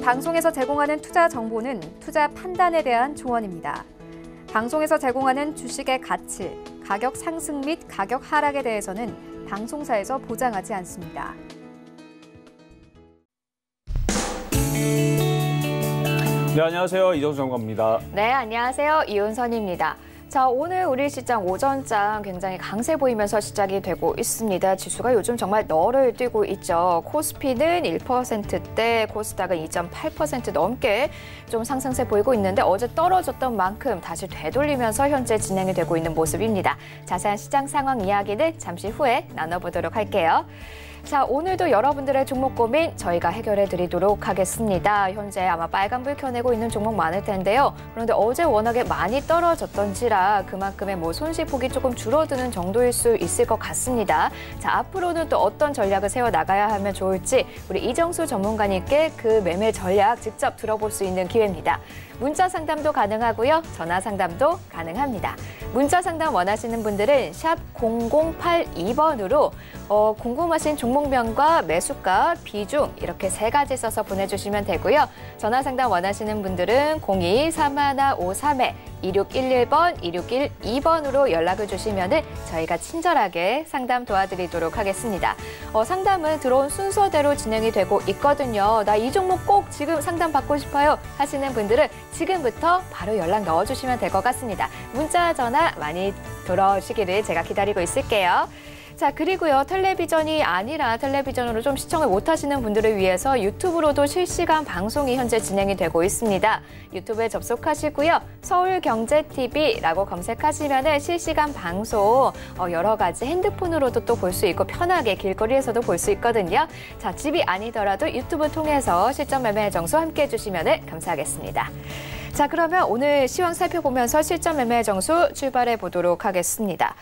방송에서 제공하는 투자 정보는 투자 판단에 대한 조언입니다. 방송에서 제공하는 주식의 가치, 가격 상승 및 가격 하락에 대해서는 방송사에서 보장하지 않습니다. 네, 안녕하세요. 이정수 전문가입니다. 네, 안녕하세요. 이윤선입니다. 자, 오늘 우리 시장 오전장 굉장히 강세 보이면서 시작이 되고 있습니다. 지수가 요즘 정말 너를 뛰고 있죠. 코스피는 1%대, 코스닥은 2.8% 넘게 좀 상승세 보이고 있는데 어제 떨어졌던 만큼 다시 되돌리면서 현재 진행이 되고 있는 모습입니다. 자세한 시장 상황 이야기는 잠시 후에 나눠보도록 할게요. 자, 오늘도 여러분들의 종목 고민 저희가 해결해 드리도록 하겠습니다. 현재 아마 빨간불 켜내고 있는 종목 많을 텐데요. 그런데 어제 워낙에 많이 떨어졌던지라 그만큼의 손실폭이 조금 줄어드는 정도일 수 있을 것 같습니다. 자, 앞으로는 또 어떤 전략을 세워나가야 하면 좋을지 우리 이정수 전문가님께 그 매매 전략 직접 들어볼 수 있는 기회입니다. 문자 상담도 가능하고요. 전화 상담도 가능합니다. 문자 상담 원하시는 분들은 샵 0082번으로 궁금하신 종목명과 매수가, 비중 이렇게 3가지 써서 보내주시면 되고요. 전화 상담 원하시는 분들은 02-3153-2611번, 2612번으로 연락을 주시면 저희가 친절하게 상담 도와드리도록 하겠습니다. 상담은 들어온 순서대로 진행이 되고 있거든요. 나 이 종목 꼭 지금 상담 받고 싶어요 하시는 분들은 지금부터 바로 연락 넣어주시면 될 것 같습니다. 문자, 전화 많이 들어오시기를 제가 기다리고 있을게요. 자, 그리고요. 텔레비전이 아니라 텔레비전으로 좀 시청을 못하시는 분들을 위해서 유튜브로도 실시간 방송이 현재 진행이 되고 있습니다. 유튜브에 접속하시고요. 서울경제TV라고 검색하시면 실시간 방송 여러 가지 핸드폰으로도 또 볼 수 있고 편하게 길거리에서도 볼 수 있거든요. 자, 집이 아니더라도 유튜브 통해서 실전 매매 정수 함께 해주시면 감사하겠습니다. 자, 그러면 오늘 시황 살펴보면서 실전 매매 정수 출발해 보도록 하겠습니다.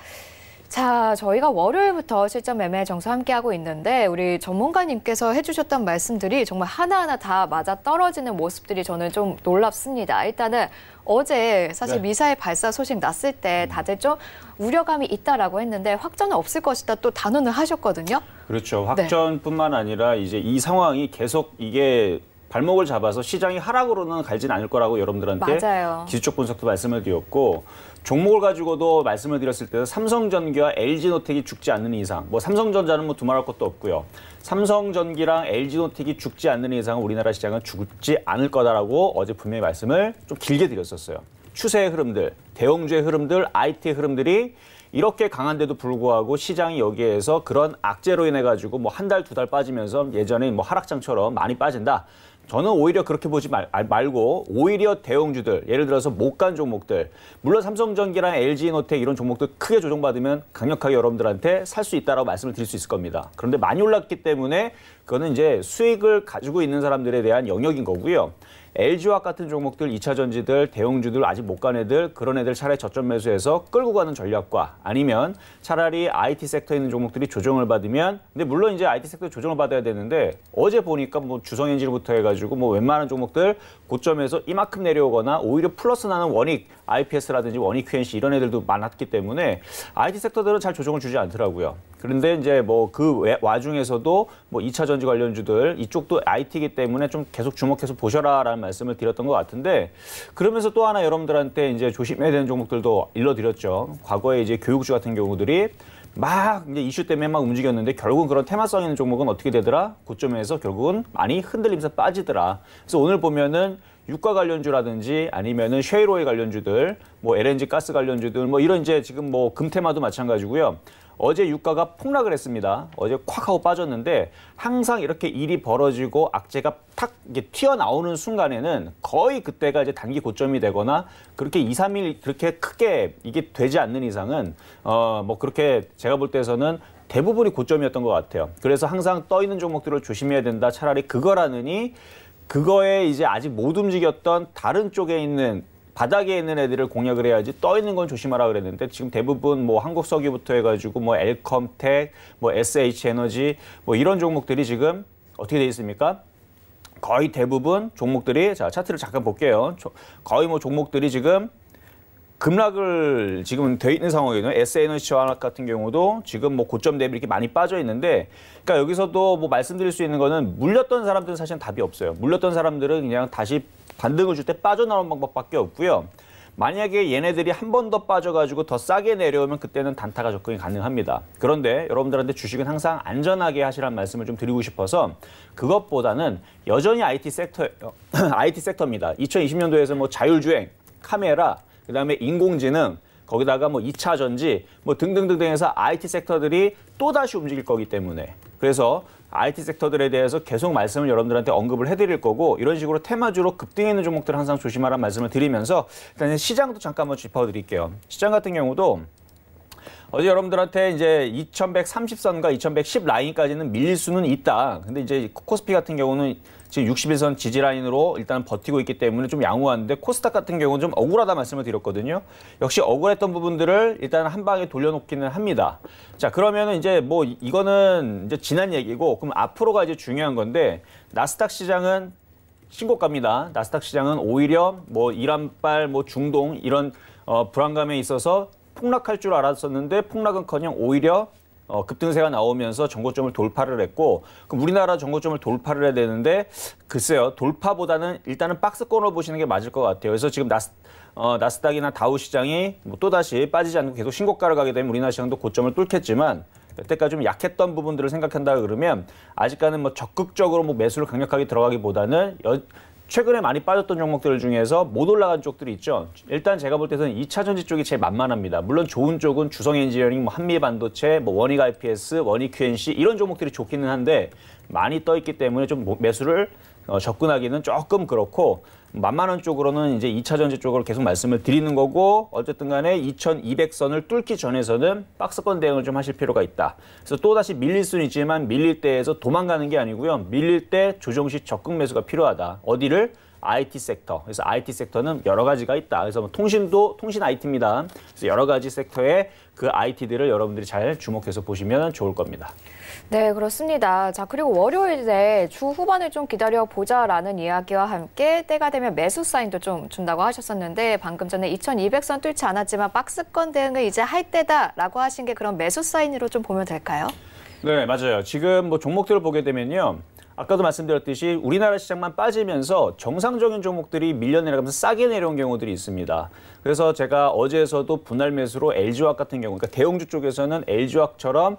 자, 저희가 월요일부터 실전 매매 정수 함께하고 있는데 우리 전문가님께서 해주셨던 말씀들이 정말 하나하나 다 맞아떨어지는 모습들이 저는 좀 놀랍습니다. 일단은 어제 사실 미사일 발사 소식 났을 때 다들 좀 우려감이 있다라고 했는데 확전은 없을 것이다 또 단언을 하셨거든요. 그렇죠. 확전뿐만 아니라 이제 이 상황이 계속 이게 발목을 잡아서 시장이 하락으로는 갈진 않을 거라고 여러분들한테 기술적 분석도 말씀을 드렸고 종목을 가지고도 말씀을 드렸을 때 삼성전기와 LG노텍이 죽지 않는 이상 삼성전자는 두말할 것도 없고요. 삼성전기랑 LG노텍이 죽지 않는 이상은 우리나라 시장은 죽지 않을 거다라고 어제 분명히 말씀을 좀 길게 드렸었어요. 추세의 흐름들, 대형주의 흐름들, IT의 흐름들이 이렇게 강한데도 불구하고 시장이 여기에서 그런 악재로 인해 가지고 한 달, 2달 빠지면서 예전에 하락장처럼 많이 빠진다. 저는 오히려 그렇게 보지 말고 오히려 대형주들, 예를 들어서 못 간 종목들, 물론 삼성전기랑 LG노텍 이런 종목들 크게 조정받으면 강력하게 여러분들한테 살 수 있다라고 말씀을 드릴 수 있을 겁니다. 그런데 많이 올랐기 때문에 그거는 이제 수익을 가지고 있는 사람들에 대한 영역인 거고요. LG화학 같은 종목들, 2차 전지들, 대형주들 아직 못 간 애들, 그런 애들 차라리 저점 매수해서 끌고 가는 전략과 아니면 차라리 IT 섹터에 있는 종목들이 조정을 받으면 근데 물론 이제 IT 섹터 조정을 받아야 되는데 어제 보니까 주성엔진부터 해가지고 웬만한 종목들 고점에서 이만큼 내려오거나 오히려 플러스 나는 원익, IPS라든지 원익 QNC 이런 애들도 많았기 때문에 IT 섹터들은 잘 조정을 주지 않더라고요. 그런데 이제 그 와중에서도 2차 전지 관련주들 이쪽도 IT이기 때문에 좀 계속 주목해서 보셔라라는 말씀을 드렸던 것 같은데 그러면서 또 하나 여러분들한테 이제 조심해야 되는 종목들도 일러드렸죠. 과거에 이제 교육주 같은 경우들이 막 이제 이슈 때문에 막 움직였는데 결국은 그런 테마성 있는 종목은 어떻게 되더라? 고점에서 결국은 많이 흔들리면서 빠지더라. 그래서 오늘 보면은 유가 관련주라든지 아니면은 쉐일오일 관련주들, LNG 가스 관련주들, 이런 이제 지금 금테마도 마찬가지고요. 어제 유가가 폭락을 했습니다. 어제 콱 하고 빠졌는데 항상 이렇게 일이 벌어지고 악재가 탁 이게 튀어나오는 순간에는 거의 그때가 이제 단기 고점이 되거나 그렇게 2, 3일 그렇게 크게 이게 되지 않는 이상은 그렇게 제가 볼 때에서는 대부분이 고점이었던 것 같아요. 그래서 항상 떠 있는 종목들을 조심해야 된다. 차라리 그거라느니 그거에 이제 아직 못 움직였던 다른 쪽에 있는 바닥에 있는 애들을 공략을 해야지 떠 있는 건 조심하라 그랬는데 지금 대부분 한국석유부터 해가지고 엘컴텍, SH에너지 이런 종목들이 지금 어떻게 돼 있습니까? 거의 대부분 종목들이 자 차트를 잠깐 볼게요. 거의 종목들이 지금 급락을 지금 돼 있는 상황이거든요. S에너지화학 같은 경우도 지금 뭐 고점 대비 이렇게 많이 빠져 있는데, 그러니까 여기서도 뭐 말씀드릴 수 있는 거는 물렸던 사람들은 사실 답이 없어요. 물렸던 사람들은 그냥 다시 반등을 줄 때 빠져나오는 방법밖에 없고요. 만약에 얘네들이 한 번 더 빠져가지고 더 싸게 내려오면 그때는 단타가 접근이 가능합니다. 그런데 여러분들한테 주식은 항상 안전하게 하시라는 말씀을 좀 드리고 싶어서, 그것보다는 여전히 IT 섹터입니다. 2020년도에서 뭐 자율주행, 카메라, 그다음에 인공지능, 거기다가 뭐 2차 전지, 뭐 등등등등 해서 IT 섹터들이 또다시 움직일 거기 때문에, 그래서 IT 섹터들에 대해서 계속 말씀을 여러분들한테 언급을 해드릴 거고, 이런 식으로 테마주로 급등해 있는 종목들 항상 조심하라는 말씀을 드리면서, 일단 시장도 잠깐 한번 짚어드릴게요. 시장 같은 경우도 어제 여러분들한테 이제 2130선과 2110 라인까지는 밀릴 수는 있다. 근데 이제 코스피 같은 경우는 지금 61선 지지 라인으로 일단 버티고 있기 때문에 좀 양호한데, 코스닥 같은 경우는 좀 억울하다 말씀을 드렸거든요. 역시 억울했던 부분들을 일단 한 방에 돌려놓기는 합니다. 자, 그러면은 이제 뭐 이거는 이제 지난 얘기고, 그럼 앞으로가 이제 중요한 건데, 나스닥 시장은 신고가입니다. 나스닥 시장은 오히려 뭐 이란발, 뭐 중동 이런 불안감에 있어서 폭락할 줄 알았었는데, 폭락은커녕 오히려 급등세가 나오면서 정고점을 돌파를 했고, 그럼 우리나라 정고점을 돌파를 해야 되는데, 글쎄요, 돌파보다는 일단은 박스권으로 보시는 게 맞을 것 같아요. 그래서 지금 나스닥이나 다우 시장이 뭐 또다시 빠지지 않고 계속 신고가를 가게 되면 우리나라 시장도 고점을 뚫겠지만, 여태까지 좀 약했던 부분들을 생각한다 그러면 아직까지는 뭐 적극적으로 뭐 매수를 강력하게 들어가기보다는 최근에 많이 빠졌던 종목들 중에서 못 올라간 쪽들이 있죠. 일단 제가 볼 때는 2차 전지 쪽이 제일 만만합니다. 물론 좋은 쪽은 주성엔지니어링, 뭐 한미반도체, 뭐 원익 IPS, 원익 QNC 이런 종목들이 좋기는 한데, 많이 떠 있기 때문에 좀 매수를 접근하기는 조금 그렇고, 만만한 쪽으로는 이제 2차 전지 쪽으로 계속 말씀을 드리는 거고, 어쨌든 간에 2200선을 뚫기 전에서는 박스권 대응을 좀 하실 필요가 있다. 그래서 또다시 밀릴 수는 있지만, 밀릴 때에서 도망가는 게 아니고요. 밀릴 때 조정시 적극 매수가 필요하다. 어디를? IT 섹터. 그래서 IT 섹터는 여러 가지가 있다. 그래서 뭐 통신도 통신 IT입니다. 그래서 여러 가지 섹터의 그 IT들을 여러분들이 잘 주목해서 보시면 좋을 겁니다. 네, 그렇습니다. 자, 그리고 월요일에 주 후반을 좀 기다려보자라는 이야기와 함께 때가 되면 매수 사인도 좀 준다고 하셨었는데, 방금 전에 2200선 뚫지 않았지만 박스권 대응을 이제 할 때다라고 하신 게 그런 매수 사인으로 좀 보면 될까요? 네, 맞아요. 지금 뭐 종목들을 보게 되면요. 아까도 말씀드렸듯이 우리나라 시장만 빠지면서 정상적인 종목들이 밀려 내려가면서 싸게 내려온 경우들이 있습니다. 그래서 제가 어제에서도 분할 매수로 LG화학 같은 경우, 그러니까 대형주 쪽에서는 LG화학처럼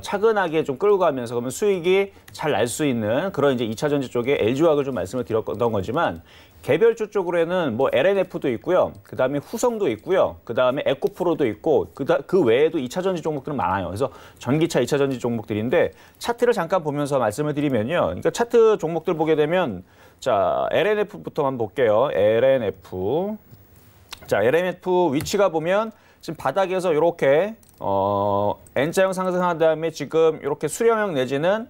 차근하게 좀 끌고 가면서 그러면 수익이 잘 날 수 있는 그런 이제 2차 전지 쪽에 LG화학을 좀 말씀을 드렸던 거지만, 개별주 쪽으로는 뭐 LNF도 있고요. 그다음에 후성도 있고요. 그다음에 에코프로도 있고, 그 외에도 2차 전지 종목들은 많아요. 그래서 전기차 2차 전지 종목들인데, 차트를 잠깐 보면서 말씀을 드리면요. 그러니까 차트 종목들 보게 되면, 자, LNF부터 한번 볼게요. LNF. 자, LNF 위치가 보면 지금 바닥에서 이렇게 N자형 상승한 다음에 지금 이렇게 수렴형 내지는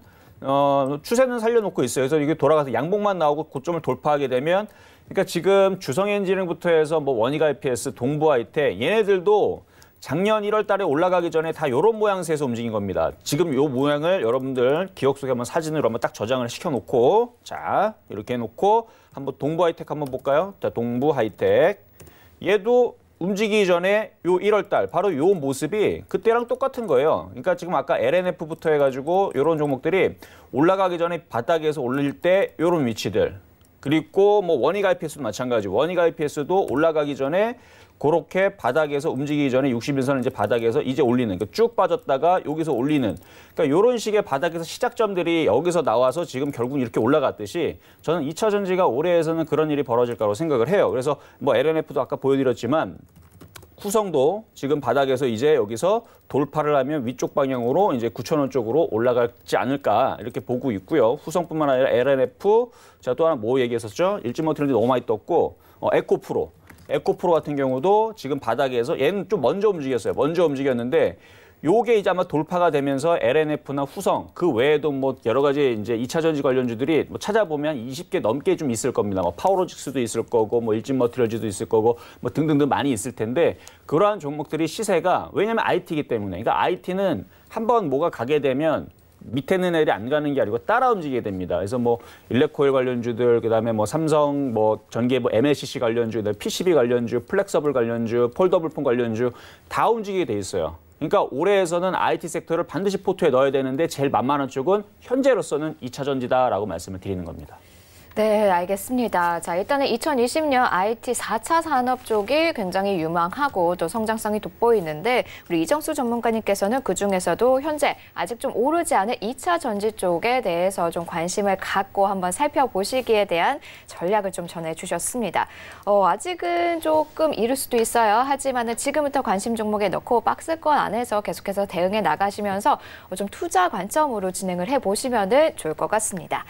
추세는 살려놓고 있어요. 그래서 이게 돌아가서 양봉만 나오고 고점을 돌파하게 되면, 그러니까 지금 주성엔지니어링부터 해서 뭐 원익 IPS, 동부하이텍 얘네들도 작년 1월 달에 올라가기 전에 다 이런 모양새에서 움직인 겁니다. 지금 이 모양을 여러분들 기억 속에 한번 사진으로 한번 딱 저장을 시켜놓고, 자, 이렇게 해놓고 한번 동부하이텍 한번 볼까요? 자, 동부하이텍. 얘도 움직이기 전에 요 1월 달 바로 요 모습이 그때랑 똑같은 거예요. 그러니까 지금 아까 LNF부터 해가지고 이런 종목들이 올라가기 전에 바닥에서 올릴 때 이런 위치들, 그리고 뭐 원익 IPS도 마찬가지. 원익 IPS도 올라가기 전에 그렇게 바닥에서 움직이기 전에 61선을 이제 바닥에서 이제 올리는, 그러니까 쭉 빠졌다가 여기서 올리는, 그러니까 이런 식의 바닥에서 시작점들이 여기서 나와서 지금 결국 이렇게 올라갔듯이, 저는 2차 전지가 올해에서는 그런 일이 벌어질 거라고 생각을 해요. 그래서 뭐 LNF도 아까 보여드렸지만, 후성도 지금 바닥에서 이제 여기서 돌파를 하면 위쪽 방향으로 이제 9,000원 쪽으로 올라가지 않을까 이렇게 보고 있고요. 후성뿐만 아니라 LNF, 제가 또 하나 뭐 얘기했었죠? 일진머티리얼이 너무 많이 떴고, 에코프로 같은 경우도 지금 바닥에서, 얘는 좀 먼저 움직였어요. 먼저 움직였는데 요게 이제 아마 돌파가 되면서 LNF나 후성, 그 외에도 뭐 여러 가지 이제 2차 전지 관련주들이 뭐 찾아보면 20개 넘게 좀 있을 겁니다. 뭐 파워로직스도 있을 거고, 뭐 일진머티리얼즈도 있을 거고, 뭐 등등등 많이 있을 텐데, 그러한 종목들이 시세가, 왜냐면 IT이기 때문에, 그러니까 IT는 한번 뭐가 가게 되면 밑에 있는 애들이 안 가는 게 아니고 따라 움직이게 됩니다. 그래서 뭐 일렉코일 관련주들, 그다음에 뭐 삼성, 뭐 전기의 뭐 MLCC 관련주, PCB 관련주, 플렉서블 관련주, 폴더블폰 관련주 다 움직이게 돼 있어요. 그러니까 올해에서는 IT 섹터를 반드시 포트에 넣어야 되는데 제일 만만한 쪽은 현재로서는 2차 전지다라고 말씀을 드리는 겁니다. 네, 알겠습니다. 자, 일단은 2020년 IT 4차 산업 쪽이 굉장히 유망하고 또 성장성이 돋보이는데 우리 이정수 전문가님께서는 그중에서도 현재 아직 좀 오르지 않은 2차 전지 쪽에 대해서 좀 관심을 갖고 한번 살펴보시기에 대한 전략을 좀 전해주셨습니다. 아직은 조금 이를 수도 있어요. 하지만은 지금부터 관심 종목에 넣고 박스권 안에서 계속해서 대응해 나가시면서 좀 투자 관점으로 진행을 해보시면 좋을 것 같습니다.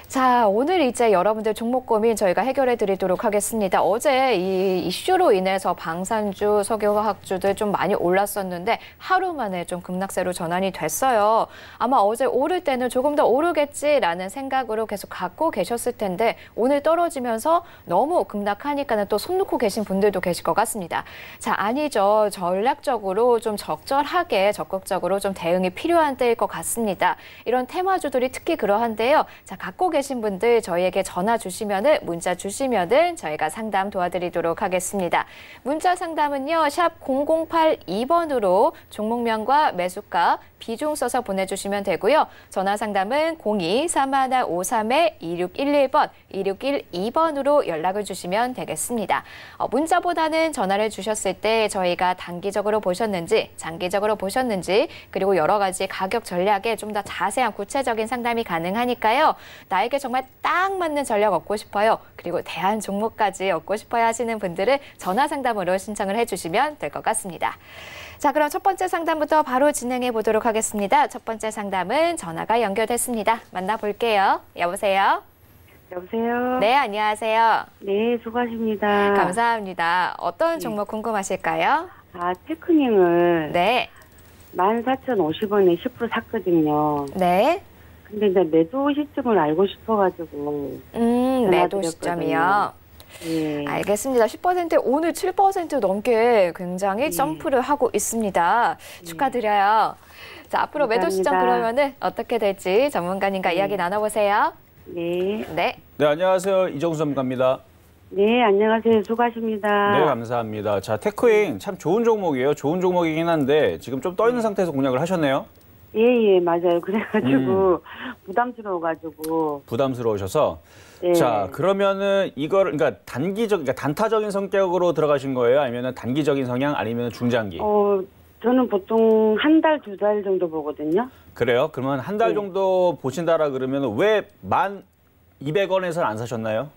자, 오늘 이제 여러분들 종목 고민 저희가 해결해 드리도록 하겠습니다. 어제 이 이슈로 인해서 방산주, 석유화학주들 좀 많이 올랐었는데 하루 만에 좀 급락세로 전환이 됐어요. 아마 어제 오를 때는 조금 더 오르겠지라는 생각으로 계속 갖고 계셨을 텐데 오늘 떨어지면서 너무 급락하니까는 또 손 놓고 계신 분들도 계실 것 같습니다. 자, 아니죠. 전략적으로 좀 적절하게 적극적으로 좀 대응이 필요한 때일 것 같습니다. 이런 테마주들이 특히 그러한데요. 자, 갖고 계신 분들 저희에게 전화 주시면은 문자 주시면은 저희가 상담 도와드리도록 하겠습니다. 문자 상담은요. 샵 0082번으로 종목명과 매수가 비중 써서 보내주시면 되고요. 전화 상담은 02-3153-2611번, 2612번으로 연락을 주시면 되겠습니다. 문자보다는 전화를 주셨을 때 저희가 단기적으로 보셨는지, 장기적으로 보셨는지, 그리고 여러 가지 가격 전략에 좀 더 자세한 구체적인 상담이 가능하니까요. 나에게 정말 딱 맞는 전략 얻고 싶어요. 그리고 대안 종목까지 얻고 싶어요 하시는 분들은 전화 상담으로 신청을 해주시면 될 것 같습니다. 자, 그럼 첫 번째 상담부터 바로 진행해 보도록 하겠습니다. 첫 번째 상담은 전화가 연결됐습니다. 만나볼게요. 여보세요? 여보세요? 네, 안녕하세요. 네, 수고하십니다. 감사합니다. 어떤 종목 궁금하실까요? 테크닝을 네. 14,050원에 10% 샀거든요. 네. 근데 이제 매도 시점을 알고 싶어가지고. 매도 시점이요? 예. 알겠습니다. 10% 오늘 7% 넘게 굉장히 점프를 하고 있습니다. 축하드려요. 자, 앞으로 감사합니다. 매도 시점 그러면은 어떻게 될지 전문가님과 이야기 나눠보세요. 네. 네. 네, 안녕하세요. 이정수 전문가입니다. 네, 안녕하세요. 수고하십니다. 네, 감사합니다. 자, 테크잉 참 좋은 종목이에요. 좋은 종목이긴 한데 지금 좀 떠 있는 상태에서 공략을 하셨네요. 예, 맞아요. 그래가지고 부담스러워가지고. 부담스러우셔서. 네. 자, 그러면은 이거를 그러니까 그러니까 단타적인 성격으로 들어가신 거예요? 아니면 단기적인 성향 아니면 중장기? 저는 보통 한 달, 2달 정도 보거든요. 그래요? 그러면 한 달 정도 보신다라 그러면 왜 1,200원에서는 안 사셨나요?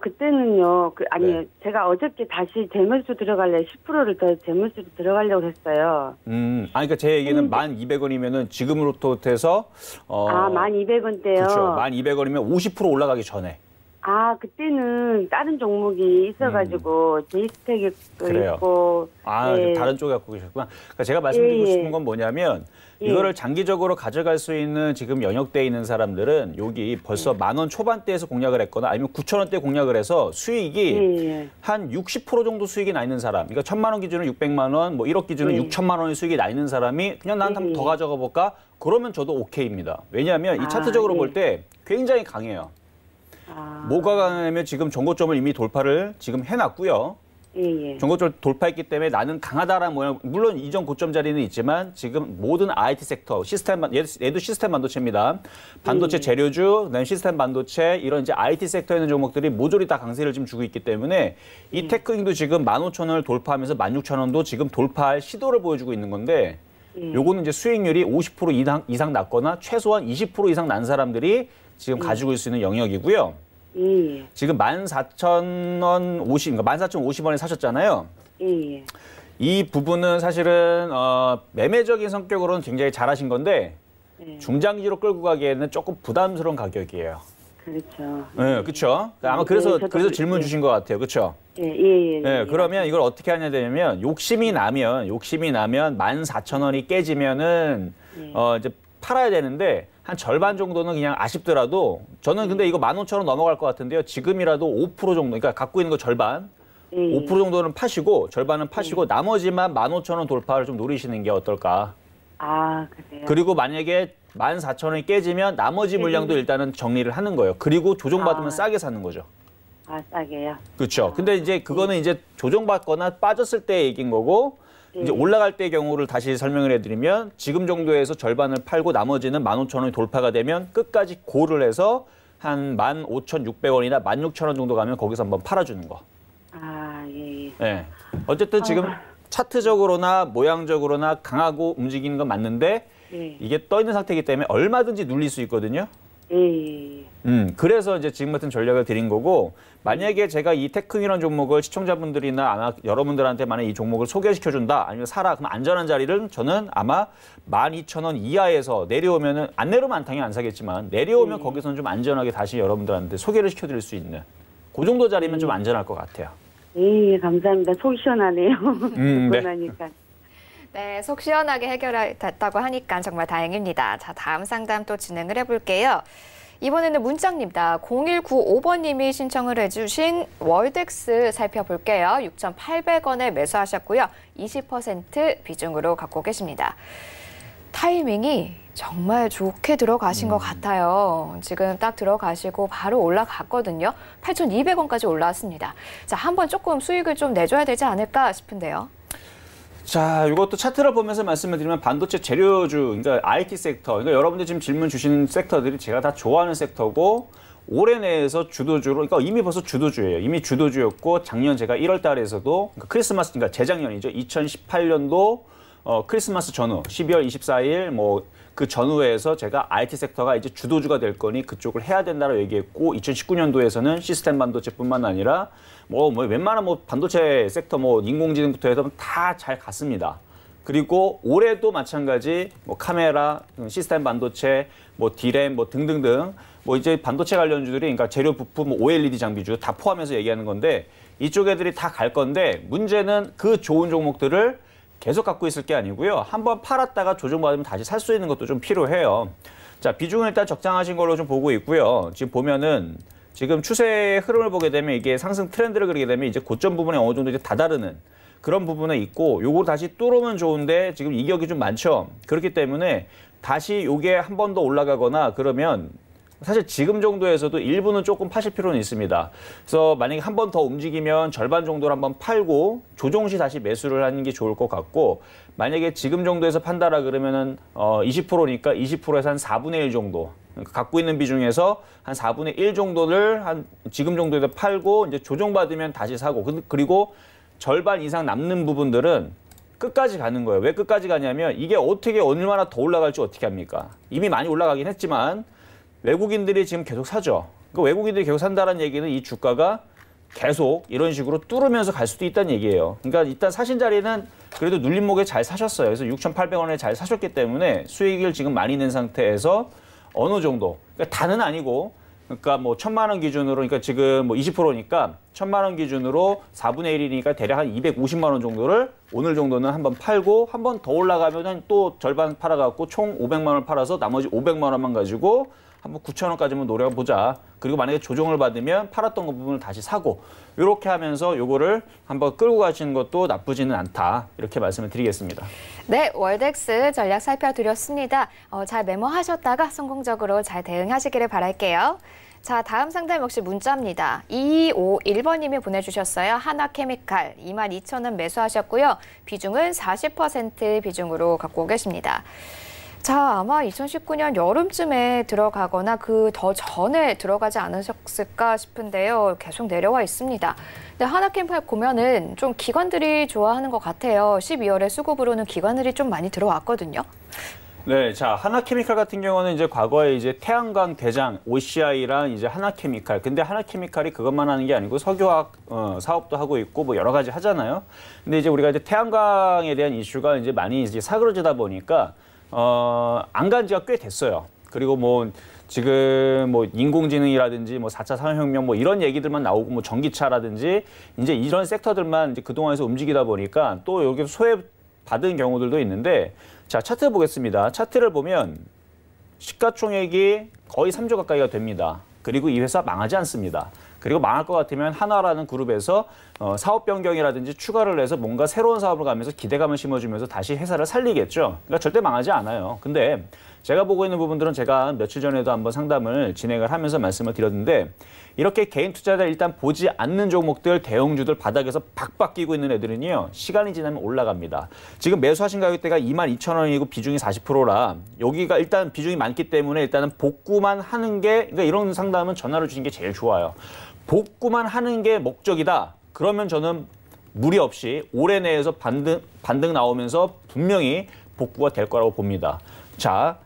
그때는요. 네. 제가 어저께 다시 재물수 들어갈래 10%를 더 재물수로 들어가려고 했어요. 그러니까 제 얘기는 1,200원이면은 지금으로부터 해서 1,200원대요. 그렇죠. 1,200원이면 50% 올라가기 전에. 그때는 다른 종목이 있어가지고 제이스텍이 있고. 네. 다른 쪽에 갖고 계셨구나. 그러니까 제가 말씀드리고 싶은 건 뭐냐면 이거를 장기적으로 가져갈 수 있는 지금 영역대에 있는 사람들은 여기 벌써 10,000원 초반대에서 공략을 했거나 아니면 9,000원대 공략을 해서 수익이 한 60% 정도 수익이 나 있는 사람. 그러니까 1,000만 원 기준으로 600만 원, 뭐 1억 기준으로 6천만 원의 수익이 나 있는 사람이 그냥 난 한번 더 가져가 볼까? 그러면 저도 오케이입니다. 왜냐하면 이 차트적으로 볼 때 굉장히 강해요. 뭐가 강하냐면 지금 전고점을 이미 돌파를 지금 해놨고요. 전고점을 돌파했기 때문에 나는 강하다라는 모양. 물론 이전 고점 자리는 있지만 지금 모든 IT 섹터, 얘도 시스템 반도체입니다. 반도체 재료주, 그다음에 시스템 반도체 이런 이제 IT 섹터에 있는 종목들이 모조리 다 강세를 지금 주고 있기 때문에 이 테크잉도 지금 15,000원을 돌파하면서 16,000원도 지금 돌파할 시도를 보여주고 있는 건데 요거는 이제 수익률이 50% 이상 났거나 최소한 20% 이상 난 사람들이 지금 가지고 있을 수 있는 영역이고요. 지금 14,050원에 사셨잖아요. 이 부분은 사실은 매매적인 성격으로는 굉장히 잘하신 건데 중장기로 끌고 가기에는 조금 부담스러운 가격이에요. 그렇죠. 네, 그렇죠. 아마 그래서 질문 주신 것 같아요. 그렇죠? 네, 그러면 이걸 어떻게 하냐 되면 욕심이 나면 14,000원이 깨지면은 이제 팔아야 되는데 한 절반 정도는 그냥 아쉽더라도 저는 근데 이거 15,000원 넘어갈 것 같은데요. 지금이라도 5% 정도, 그러니까 갖고 있는 거 절반, 5% 정도는 파시고 절반은 파시고 나머지만 15,000원 돌파를 좀 노리시는 게 어떨까? 아, 그래요? 그리고 만약에 14,000원이 깨지면 나머지 물량도 일단은 정리를 하는 거예요. 그리고 조정받으면 싸게 사는 거죠. 아, 싸게요? 그렇죠. 근데 이제 그거는 이제 조정받거나 빠졌을 때 얘기인 거고 이제 올라갈 때의 경우를 다시 설명을 해드리면 지금 정도에서 절반을 팔고 나머지는 15,000원이 돌파가 되면 끝까지 고를 해서 한 15,600원이나 16,000원 정도 가면 거기서 한번 팔아주는 거. 아, 예. 예. 어쨌든 지금 차트적으로나 모양적으로나 강하고 움직이는 건 맞는데 이게 떠 있는 상태이기 때문에 얼마든지 눌릴 수 있거든요. 예. 그래서 이제 지금 같은 전략을 드린 거고 만약에 제가 이 테크이런 종목을 시청자분들이나 아마 여러분들한테 만약 이 종목을 소개시켜준다 아니면 사라 그럼 안전한 자리를 저는 아마 12,000원 이하에서 내려오면은 안 내려오면 당연히 안 사겠지만 내려오면 거기서는 좀 안전하게 다시 여러분들한테 소개를 시켜드릴 수 있는 그 정도 자리면 좀 안전할 것 같아요. 예, 감사합니다. 속이 시원하네요. 듣고 네. 나니까. 네, 속 시원하게 해결됐다고 하니까 정말 다행입니다. 자, 다음 상담 또 진행을 해볼게요. 이번에는 문자입니다. 0195번님이 신청을 해주신 월덱스 살펴볼게요. 6,800원에 매수하셨고요. 20% 비중으로 갖고 계십니다. 타이밍이 정말 좋게 들어가신 것 같아요. 지금 딱 들어가시고 바로 올라갔거든요. 8,200원까지 올라왔습니다. 자, 한번 조금 수익을 좀 내줘야 되지 않을까 싶은데요. 자, 이것도 차트를 보면서 말씀을 드리면 반도체 재료주, 그러니까 IT 섹터, 그러니까 여러분들 지금 질문 주시는 섹터들이 제가 다 좋아하는 섹터고 올해 내에서 주도주로, 그러니까 이미 벌써 주도주예요. 이미 주도주였고 작년 제가 1월 달에서도 그러니까 크리스마스, 그러니까 재작년이죠. 2018년도 크리스마스 전후 12월 24일 뭐 그 전후에서 제가 IT 섹터가 이제 주도주가 될 거니 그쪽을 해야 된다고 얘기했고 2019년도에서는 시스템 반도체뿐만 아니라 뭐 웬만한 뭐 반도체 섹터 뭐 인공지능부터 해서 다 잘 갔습니다. 그리고 올해도 마찬가지 뭐 카메라, 시스템 반도체, 뭐 디램 뭐 등등등 뭐 이제 반도체 관련주들이 그러니까 재료 부품, 뭐 OLED 장비주 다 포함해서 얘기하는 건데 이쪽 애들이 다 갈 건데 문제는 그 좋은 종목들을 계속 갖고 있을 게 아니고요. 한번 팔았다가 조정받으면 다시 살 수 있는 것도 좀 필요해요. 자, 비중은 일단 적당하신 걸로 좀 보고 있고요. 지금 보면은 지금 추세의 흐름을 보게 되면 이게 상승 트렌드를 그리게 되면 이제 고점 부분에 어느 정도 이제 다다르는 그런 부분에 있고 요거 다시 뚫으면 좋은데 지금 이격이 좀 많죠. 그렇기 때문에 다시 요게 한 번 더 올라가거나 그러면 사실 지금 정도에서도 일부는 조금 파실 필요는 있습니다. 그래서 만약에 한 번 더 움직이면 절반 정도를 한번 팔고 조정 시 다시 매수를 하는 게 좋을 것 같고 만약에 지금 정도에서 판다라 그러면은 20%니까 20%에서 한 4분의 1 정도 갖고 있는 비중에서 한 4분의 1 정도를 한 지금 정도에서 팔고 이제 조정받으면 다시 사고 그리고 절반 이상 남는 부분들은 끝까지 가는 거예요. 왜 끝까지 가냐면 이게 어떻게 얼마나 더 올라갈지 어떻게 합니까? 이미 많이 올라가긴 했지만 외국인들이 지금 계속 사죠. 그 외국인들이 계속 산다는 얘기는 이 주가가 계속 이런 식으로 뚫으면서 갈 수도 있다는 얘기예요. 그러니까 일단 사신 자리는 그래도 눌림목에 잘 사셨어요. 그래서 6,800원에 잘 사셨기 때문에 수익을 지금 많이 낸 상태에서 어느 정도, 그러니까 다는 아니고, 그러니까 뭐 1,000만 원 기준으로, 그러니까 지금 뭐 20%니까 1,000만 원 기준으로 4분의 1이니까 대략 한 250만 원 정도를 오늘 정도는 한번 팔고 한 번 더 올라가면은 또 절반 팔아갖고 총 500만 원을 팔아서 나머지 500만 원만 가지고 한번 9,000원까지만 노려보자. 그리고 만약에 조정을 받으면 팔았던 그 부분을 다시 사고 이렇게 하면서 요거를 한번 끌고 가시는 것도 나쁘지는 않다. 이렇게 말씀을 드리겠습니다. 네, 월덱스 전략 살펴드렸습니다. 잘 메모하셨다가 성공적으로 잘 대응하시기를 바랄게요. 자, 다음 상담 역시 문자입니다. 2251번님이 보내주셨어요. 하나케미칼 22,000원 매수하셨고요. 비중은 40% 비중으로 갖고 계십니다. 자, 아마 2019년 여름쯤에 들어가거나 그 더 전에 들어가지 않으셨을까 싶은데요. 계속 내려와 있습니다. 근데 하나케미칼 보면은 좀 기관들이 좋아하는 것 같아요. 12월에 수급으로는 기관들이 좀 많이 들어왔거든요. 네, 자, 하나케미칼 같은 경우는 이제 과거에 이제 태양광 대장 OCI랑 이제 하나케미칼. 근데 하나케미칼이 그것만 하는 게 아니고 석유화학 사업도 하고 있고 뭐 여러 가지 하잖아요. 근데 이제 우리가 이제 태양광에 대한 이슈가 이제 많이 이제 사그러지다 보니까 안 간 지가 꽤 됐어요. 그리고 뭐 지금 뭐 인공지능이라든지 뭐 4차 산업혁명 뭐 이런 얘기들만 나오고 뭐 전기차라든지 이제 이런 섹터들만 이제 그동안에서 움직이다 보니까 또 여기서 소외받은 경우들도 있는데 자, 차트 보겠습니다. 차트를 보면 시가총액이 거의 3조 가까이가 됩니다. 그리고 이 회사 망하지 않습니다. 그리고 망할 것 같으면 한화라는 그룹에서 사업 변경이라든지 추가를 해서 뭔가 새로운 사업을 가면서 기대감을 심어주면서 다시 회사를 살리겠죠. 그러니까 절대 망하지 않아요. 근데 제가 보고 있는 부분들은 제가 며칠 전에도 한번 상담을 진행을 하면서 말씀을 드렸는데 이렇게 개인 투자자 일단 보지 않는 종목들, 대형주들 바닥에서 박박 끼고 있는 애들은요. 시간이 지나면 올라갑니다. 지금 매수하신 가격대가 22,000원이고 비중이 40%라 여기가 일단 비중이 많기 때문에 일단은 복구만 하는 게 그러니까 이런 상담은 전화를 주신 게 제일 좋아요. 복구만 하는 게 목적이다. 그러면 저는 무리 없이 올해 내에서 반등 나오면서 분명히 복구가 될 거라고 봅니다. 자,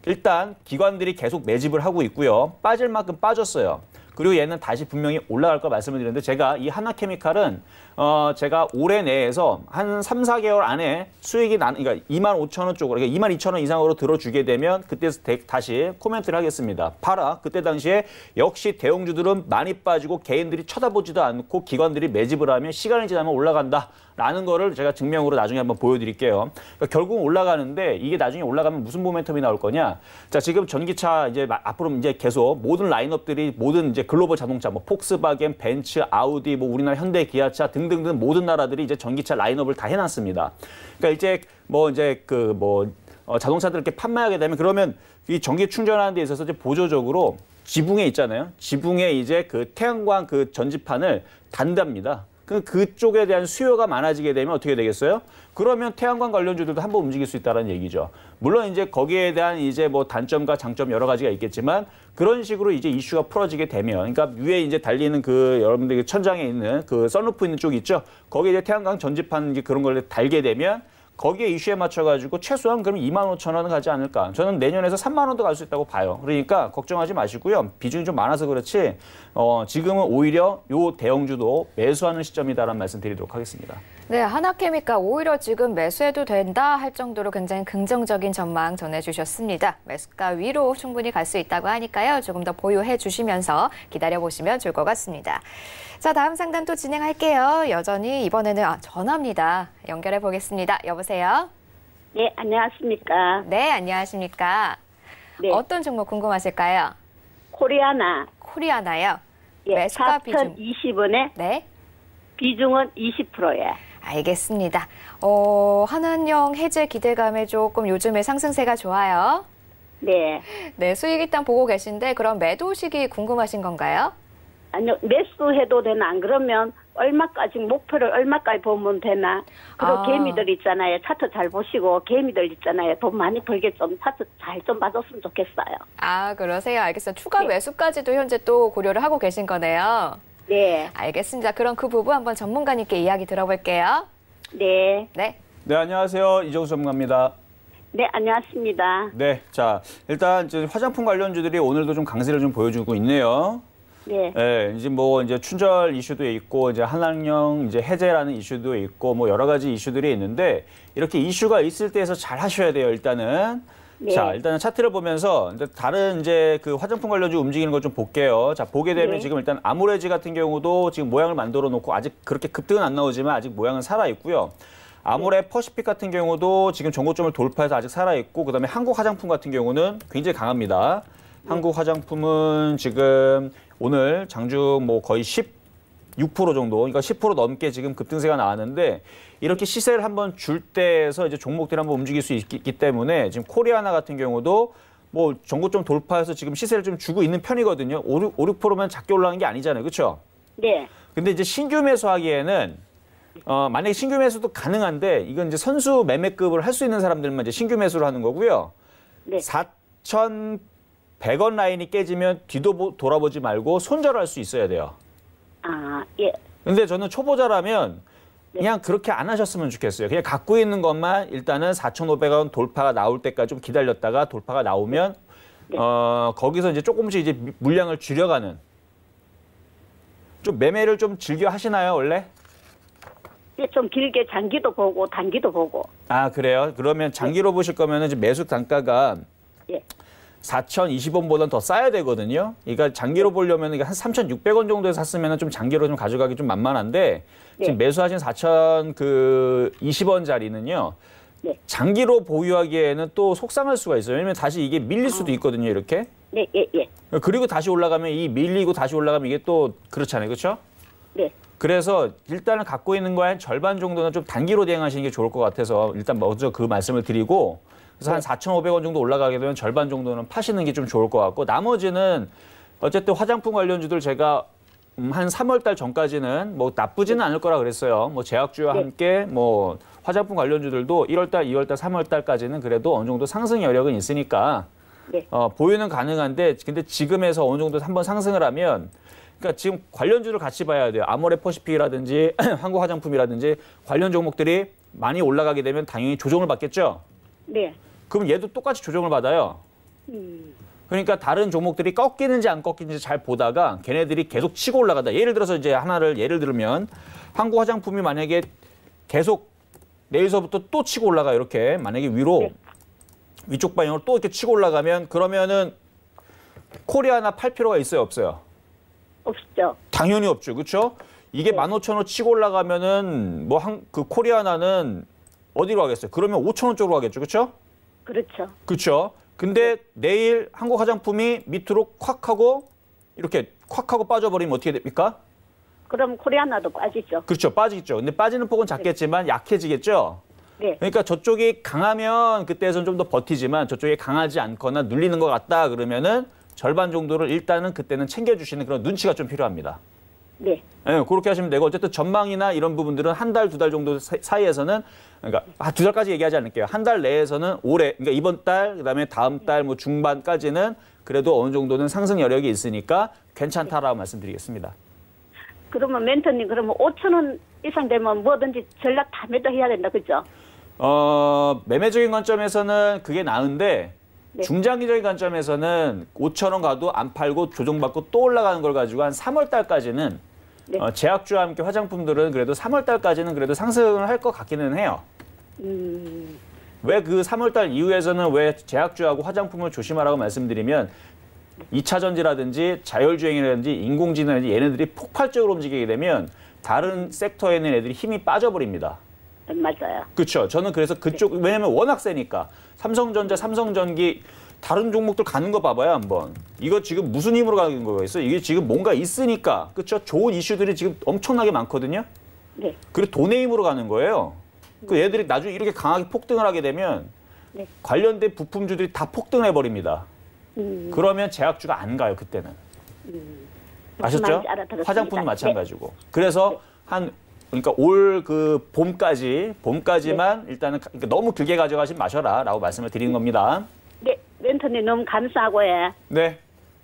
일단 기관들이 계속 매집을 하고 있고요. 빠질 만큼 빠졌어요. 그리고 얘는 다시 분명히 올라갈 거 말씀을 드렸는데 제가 이 하나케미칼은 제가 올해 내에서 한 3, 4개월 안에 수익이 그러니까 25,000원 쪽으로, 그러니까 22,000원 이상으로 들어주게 되면 그때 다시 코멘트를 하겠습니다. 봐라. 그때 당시에 역시 대형주들은 많이 빠지고 개인들이 쳐다보지도 않고 기관들이 매집을 하면 시간이 지나면 올라간다. 라는 거를 제가 증명으로 나중에 한번 보여드릴게요. 그러니까 결국은 올라가는데 이게 나중에 올라가면 무슨 모멘텀이 나올 거냐? 자, 지금 전기차 이제 앞으로 이제 계속 모든 라인업들이 모든 이제 글로벌 자동차, 뭐 폭스바겐, 벤츠, 아우디, 뭐 우리나라 현대, 기아차 등등등 모든 나라들이 이제 전기차 라인업을 다 해놨습니다. 그러니까 이제 뭐 이제 자동차들 이렇게 판매하게 되면 그러면 이 전기 충전하는 데 있어서 이제 보조적으로 지붕에 있잖아요. 지붕에 이제 그 태양광 그 전지판을 단답니다. 그쪽에 대한 수요가 많아지게 되면 어떻게 되겠어요? 그러면 태양광 관련주들도 한번 움직일 수 있다는 얘기죠. 물론 이제 거기에 대한 이제 뭐 단점과 장점 여러 가지가 있겠지만 그런 식으로 이제 이슈가 풀어지게 되면 그러니까 위에 이제 달리는 그 여러분들 천장에 있는 그 썬루프 있는 쪽 있죠? 거기에 이제 태양광 전지판 그런 걸 달게 되면 거기에 이슈에 맞춰가지고 최소한 그럼 25,000원은 가지 않을까. 저는 내년에서 3만 원도 갈 수 있다고 봐요. 그러니까 걱정하지 마시고요. 비중이 좀 많아서 그렇지 지금은 오히려 요 대형주도 매수하는 시점이다라는 말씀 드리도록 하겠습니다. 네, 하나케미칼 오히려 지금 매수해도 된다 할 정도로 굉장히 긍정적인 전망 전해주셨습니다. 매수가 위로 충분히 갈 수 있다고 하니까요. 조금 더 보유해 주시면서 기다려보시면 좋을 것 같습니다. 자, 다음 상담 또 진행할게요. 여전히 이번에는 전화입니다. 연결해 보겠습니다. 여보세요? 네, 안녕하십니까. 네, 안녕하십니까. 네. 어떤 종목 궁금하실까요? 코리아나. 코리아나요? 예, 매수가 비중. 4,020원에 네. 비중은 20%예. 알겠습니다. 한한령 해제 기대감에 조금 요즘에 상승세가 좋아요. 네. 네, 수익 일단 보고 계신데 그럼 매도 시기 궁금하신 건가요? 아니요, 매수해도 되나? 안 그러면 얼마까지, 목표를 얼마까지 보면 되나? 그리고 개미들 있잖아요. 차트 잘 보시고 개미들 있잖아요. 돈 많이 벌게 좀 차트 잘 좀 봐줬으면 좋겠어요. 아, 그러세요. 알겠습니다. 추가 네. 매수까지도 현재 또 고려를 하고 계신 거네요. 네. 알겠습니다. 그럼 그 부분 한번 전문가님께 이야기 들어볼게요. 네. 네. 네, 안녕하세요. 이정수 전문가입니다. 네, 안녕하십니다. 네, 자 일단 이제 화장품 관련주들이 오늘도 좀 강세를 좀 보여주고 있네요. 네. 네, 이제 춘절 이슈도 있고 이제 한학령 이제 해제라는 이슈도 있고 뭐 여러 가지 이슈들이 있는데 이렇게 이슈가 있을 때에서 잘 하셔야 돼요. 일단은. 네. 자, 일단은 차트를 보면서 다른 이제 그 화장품 관련주 움직이는 거 좀 볼게요. 자, 보게 되면 네. 지금 일단 아모레지 같은 경우도 지금 모양을 만들어 놓고 아직 그렇게 급등은 안 나오지만 아직 모양은 살아 있고요. 아모레 퍼시픽 같은 경우도 지금 정고점을 돌파해서 아직 살아 있고 그다음에 한국 화장품 같은 경우는 굉장히 강합니다. 한국 화장품은 지금 오늘 장중 뭐 거의 16% 정도, 그러니까 10% 넘게 지금 급등세가 나왔는데 이렇게 시세를 한번 줄 때에서 이제 종목들이 한번 움직일 수 있기 때문에 지금 코리아나 같은 경우도 뭐 정고점 돌파해서 지금 시세를 좀 주고 있는 편이거든요. 5, 6%면 작게 올라가는 게 아니잖아요. 그렇죠? 네. 근데 이제 신규 매수하기에는 만약에 신규 매수도 가능한데 이건 이제 선수 매매급을 할 수 있는 사람들만 이제 신규 매수를 하는 거고요. 네. 4,100원 라인이 깨지면 뒤도 돌아보지 말고 손절할 수 있어야 돼요. 아, 예. 근데 저는 초보자라면 그냥 그렇게 안 하셨으면 좋겠어요. 그냥 갖고 있는 것만 일단은 4,500원 돌파가 나올 때까지 좀 기다렸다가 돌파가 나오면 네. 거기서 이제 조금씩 이제 물량을 줄여가는 좀 매매를 좀 즐겨 하시나요, 원래? 예, 좀 길게 장기도 보고 단기도 보고. 아, 그래요? 그러면 장기로 보실 거면은 이제 매수 단가가 예. 4,020원보다는 더 싸야 되거든요. 그러니까 장기로 보려면 한 3,600원 정도에 샀으면 좀 장기로 좀 가져가기 좀 만만한데 지금 매수하신 4,020원짜리는요. 네. 장기로 보유하기에는 또 속상할 수가 있어요. 왜냐면 다시 이게 밀릴 수도 있거든요, 이렇게. 네, 예, 예. 그리고 다시 올라가면 이 밀리고 다시 올라가면 이게 또 그렇잖아요, 그렇죠? 네. 그래서 일단은 갖고 있는 거의 한 절반 정도는 좀 단기로 대응하시는 게 좋을 것 같아서 일단 먼저 그 말씀을 드리고 그래서 한 4,500원 정도 올라가게 되면 절반 정도는 파시는 게 좀 좋을 것 같고 나머지는 어쨌든 화장품 관련주들 제가 한 3월 달 전까지는 뭐 나쁘지는 않을 거라 그랬어요. 뭐 제약주와 함께 뭐 화장품 관련주들도 1월 달, 2월 달, 3월 달까지는 그래도 어느 정도 상승 여력은 있으니까 네. 보유는 가능한데 근데 지금에서 어느 정도 한번 상승을 하면 그러니까 지금 관련주를 같이 봐야 돼요. 아모레퍼시픽이라든지 한국화장품이라든지 관련 종목들이 많이 올라가게 되면 당연히 조정을 받겠죠. 네. 그럼 얘도 똑같이 조정을 받아요. 그러니까 다른 종목들이 꺾이는지 안 꺾이는지 잘 보다가 걔네들이 계속 치고 올라간다. 예를 들어서 이제 하나를 예를 들면 한국화장품이 만약에 계속 내일서부터 또 치고 올라가 이렇게 만약에 위로 네. 위쪽 방향으로 또 이렇게 치고 올라가면 그러면은 코리아나 팔 필요가 있어요, 없어요? 없죠. 당연히 없죠, 그렇죠? 이게 15,000원 치고 올라가면은 뭐 그 코리아나는 어디로 가겠어요? 그러면 5,000원 쪽으로 가겠죠, 그렇죠? 그렇죠. 그렇죠. 근데 내일 한국 화장품이 밑으로 콱 하고 이렇게 콱 하고 빠져버리면 어떻게 됩니까? 그럼 코리아나도 빠지죠. 그렇죠. 빠지겠죠. 근데 빠지는 폭은 작겠지만 약해지겠죠. 네. 그러니까 저쪽이 강하면 그때에서는 좀 더 버티지만 저쪽이 강하지 않거나 눌리는 것 같다 그러면은 절반 정도를 일단은 그때는 챙겨주시는 그런 눈치가 좀 필요합니다. 네. 네, 그렇게 하시면 되고 어쨌든 전망이나 이런 부분들은 한 달, 두 달 정도 사이에서는 그러니까 두 달까지 얘기하지 않을게요. 한 달 내에서는 올해 그러니까 이번 달 그다음에 다음 달 뭐 중반까지는 그래도 어느 정도는 상승 여력이 있으니까 괜찮다라고 말씀드리겠습니다. 그러면 멘토님 그러면 5,000원 이상 되면 뭐든지 전략 다 매도해야 된다, 그죠? 매매적인 관점에서는 그게 나은데 네. 중장기적인 관점에서는 5,000원 가도 안 팔고 조정받고 또 올라가는 걸 가지고 한 3월 달까지는 네. 제약주와 함께 화장품들은 그래도 3월 달까지는 그래도 상승을 할 것 같기는 해요. 왜 그 3월 달 이후에서는 왜 제약주하고 화장품을 조심하라고 말씀드리면 2차 전지라든지 자율주행이라든지 인공지능이라든지 얘네들이 폭발적으로 움직이게 되면 다른 섹터에 있는 애들이 힘이 빠져버립니다. 맞아요. 그렇죠. 저는 그래서 그쪽 왜냐면 워낙 세니까 삼성전자, 삼성전기 다른 종목들 가는 거 봐봐요 한번. 이거 지금 무슨 힘으로 가는 거겠어요? 이게 지금 뭔가 있으니까 그렇죠. 좋은 이슈들이 지금 엄청나게 많거든요. 네. 그리고 돈의 힘으로 가는 거예요. 그 얘들이 나중에 이렇게 강하게 폭등을 하게 되면 네. 관련된 부품주들이 다 폭등해 버립니다. 그러면 제약주가 안 가요 그때는. 아셨죠? 화장품도 마찬가지고. 네. 그래서 그러니까 올 그 봄까지만 네. 일단은 그러니까 너무 길게 가져가지 마셔라라고 말씀을 드리는 겁니다. 네, 멘토님 너무 감사하고요. 네.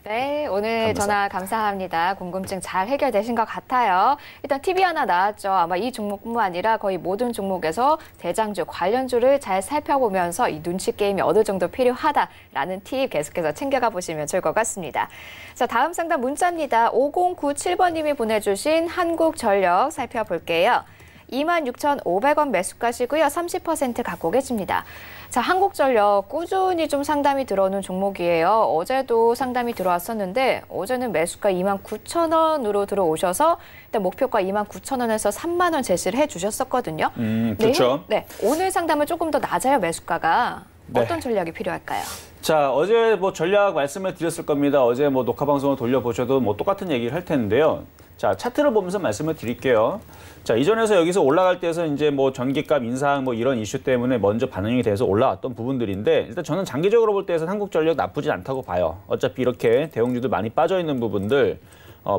네, 오늘 전화 감사합니다. 궁금증 잘 해결되신 것 같아요. 일단 팁이 하나 나왔죠. 아마 이 종목뿐만 아니라 거의 모든 종목에서 대장주, 관련주를 잘 살펴보면서 이 눈치 게임이 어느 정도 필요하다라는 팁 계속해서 챙겨가 보시면 좋을 것 같습니다. 자, 다음 상담 문자입니다. 5097번님이 보내주신 한국전력 살펴볼게요. 26,500원 매수가시고요. 30% 갖고 계십니다. 자, 한국전력 꾸준히 좀 상담이 들어오는 종목이에요. 어제도 상담이 들어왔었는데 어제는 매수가 29,000원으로 들어오셔서 일단 목표가 29,000원에서 3만 원 제시를 해주셨었거든요. 그렇죠. 네, 오늘 상담은 조금 더 낮아요, 매수가가. 네. 어떤 전략이 필요할까요? 자, 어제 뭐 전략 말씀을 드렸을 겁니다. 어제 뭐 녹화 방송을 돌려보셔도 뭐 똑같은 얘기를 할 텐데요. 자, 차트를 보면서 말씀을 드릴게요. 자, 이전에서 여기서 올라갈 때에서 이제 뭐 전기값 인상 뭐 이런 이슈 때문에 먼저 반영이 돼서 올라왔던 부분들인데 일단 저는 장기적으로 볼 때에서 한국전력 나쁘진 않다고 봐요. 어차피 이렇게 대형주들 많이 빠져 있는 부분들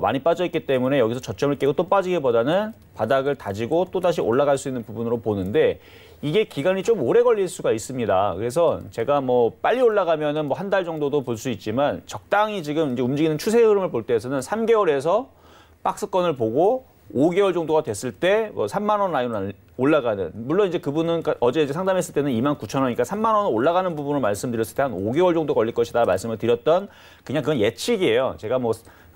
많이 빠져 있기 때문에 여기서 저점을 깨고 또 빠지기보다는 바닥을 다지고 또 다시 올라갈 수 있는 부분으로 보는데 이게 기간이 좀 오래 걸릴 수가 있습니다. 그래서 제가 뭐 빨리 올라가면은 뭐 한 달 정도도 볼 수 있지만 적당히 지금 이제 움직이는 추세 흐름을 볼 때에서는 3개월에서 박스권을 보고 5개월 정도가 됐을 때 뭐 3만 원 라인으로 올라가는 물론 이제 그분은 어제 이제 상담했을 때는 29,000원이니까 3만 원 올라가는 부분을 말씀드렸을 때 한 5개월 정도 걸릴 것이다 말씀을 드렸던 그냥 그건 예측이에요. 제가 뭐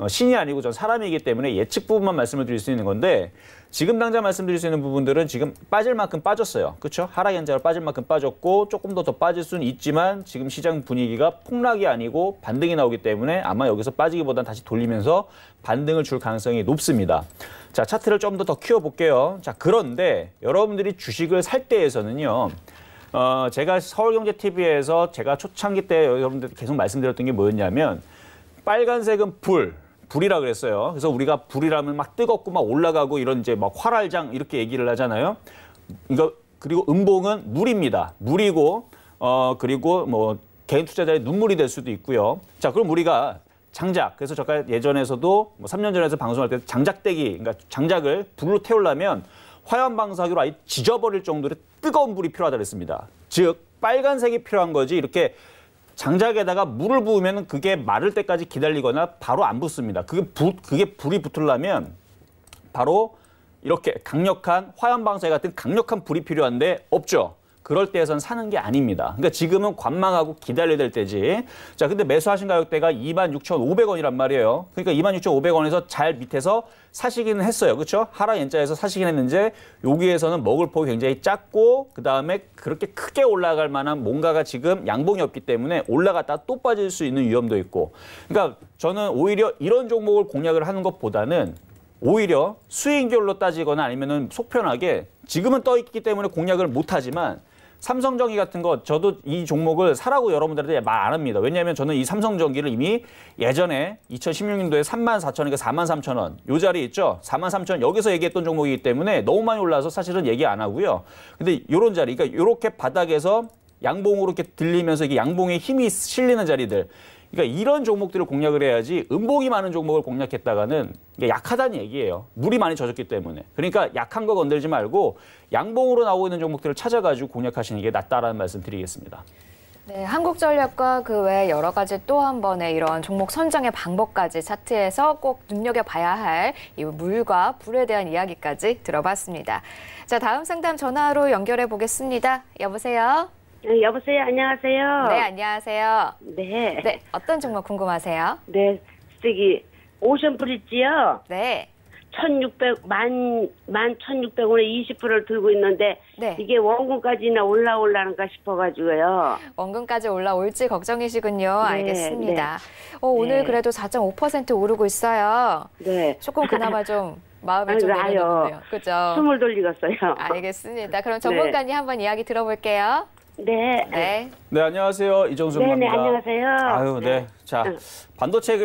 신이 아니고 전 사람이기 때문에 예측 부분만 말씀을 드릴 수 있는 건데 지금 당장 말씀드릴 수 있는 부분들은 지금 빠질 만큼 빠졌어요. 그렇죠? 하락 현장으로 빠질 만큼 빠졌고 조금 더 빠질 수는 있지만 지금 시장 분위기가 폭락이 아니고 반등이 나오기 때문에 아마 여기서 빠지기보다는 다시 돌리면서 반등을 줄 가능성이 높습니다. 자, 차트를 좀 더 키워볼게요. 자, 그런데 여러분들이 주식을 살 때에서는요. 제가 서울경제TV에서 제가 초창기 때 여러분들 계속 말씀드렸던 게 뭐였냐면 빨간색은 불이라 그랬어요. 그래서 우리가 불이라면 막 뜨겁고 막 올라가고 이런 이제 막 활활장 이렇게 얘기를 하잖아요. 그리고 음봉은 물입니다. 물이고 그리고 뭐 개인 투자자의 눈물이 될 수도 있고요. 자, 그럼 우리가 장작. 그래서 제가 예전에서도 뭐 3년 전에서 방송할 때 장작대기, 그러니까 장작을 불로 태우려면 화염 방사기로 아예 지져버릴 정도로 뜨거운 불이 필요하다 그랬습니다. 즉 빨간색이 필요한 거지 이렇게 장작에다가 물을 부으면 그게 마를 때까지 기다리거나 바로 안 붙습니다. 그게 불이 붙으려면 바로 이렇게 강력한 화염 방사기 같은 강력한 불이 필요한데 없죠. 그럴 때에선 사는 게 아닙니다. 그러니까 지금은 관망하고 기다려야 될 때지. 자, 근데 매수하신 가격대가 26,500원이란 말이에요. 그러니까 26,500원에서 잘 밑에서 사시기는 했어요. 그렇죠? 하락 N자에서 사시긴 했는데 여기에서는 먹을 폭이 굉장히 작고 그다음에 그렇게 크게 올라갈 만한 뭔가가 지금 양봉이 없기 때문에 올라갔다 또 빠질 수 있는 위험도 있고. 그러니까 저는 오히려 이런 종목을 공략을 하는 것보다는 오히려 수익률로 따지거나 아니면은 속편하게 지금은 떠 있기 때문에 공략을 못 하지만 삼성전기 같은 거 저도 이 종목을 사라고 여러분들한테 말 안 합니다. 왜냐하면 저는 이 삼성전기를 이미 예전에 2016년도에 34,000원에서 43,000원 요 자리 있죠. 43,000원 여기서 얘기했던 종목이기 때문에 너무 많이 올라서 사실은 얘기 안 하고요. 근데 요런 자리, 그러니까 요렇게 바닥에서 양봉으로 이렇게 들리면서 이게 양봉에 힘이 실리는 자리들. 그러니까 이런 종목들을 공략을 해야지 음봉이 많은 종목을 공략했다가는 이게 약하다는 얘기예요. 물이 많이 젖었기 때문에. 그러니까 약한 거 건들지 말고 양봉으로 나오고 있는 종목들을 찾아가지고 공략하시는 게 낫다라는 말씀 드리겠습니다. 네, 한국전력과 그 외 여러 가지 또 한 번의 이런 종목 선정의 방법까지 차트에서 꼭 눈여겨봐야 할 이 물과 불에 대한 이야기까지 들어봤습니다. 자, 다음 상담 전화로 연결해 보겠습니다. 여보세요? 네, 여보세요. 안녕하세요. 네, 안녕하세요. 네. 네, 어떤 종목 궁금하세요? 네, 저기 오션 브릿지요. 네. 11,600원에 20%를 들고 있는데 네. 이게 원금까지나 올라올라는가 싶어가지고요. 원금까지 올라올지 걱정이시군요. 네, 알겠습니다. 네. 오늘 네. 그래도 4.5% 오르고 있어요. 네. 조금 그나마 좀 마음이 좀 내려놓네요. 그죠? 숨을 돌리겠어요. 알겠습니다. 그럼 전문가님 한번 이야기 들어볼게요. 네. 네. 네, 안녕하세요. 이정수 네네, 입니다. 안녕하세요. 아유, 네. 자, 반도체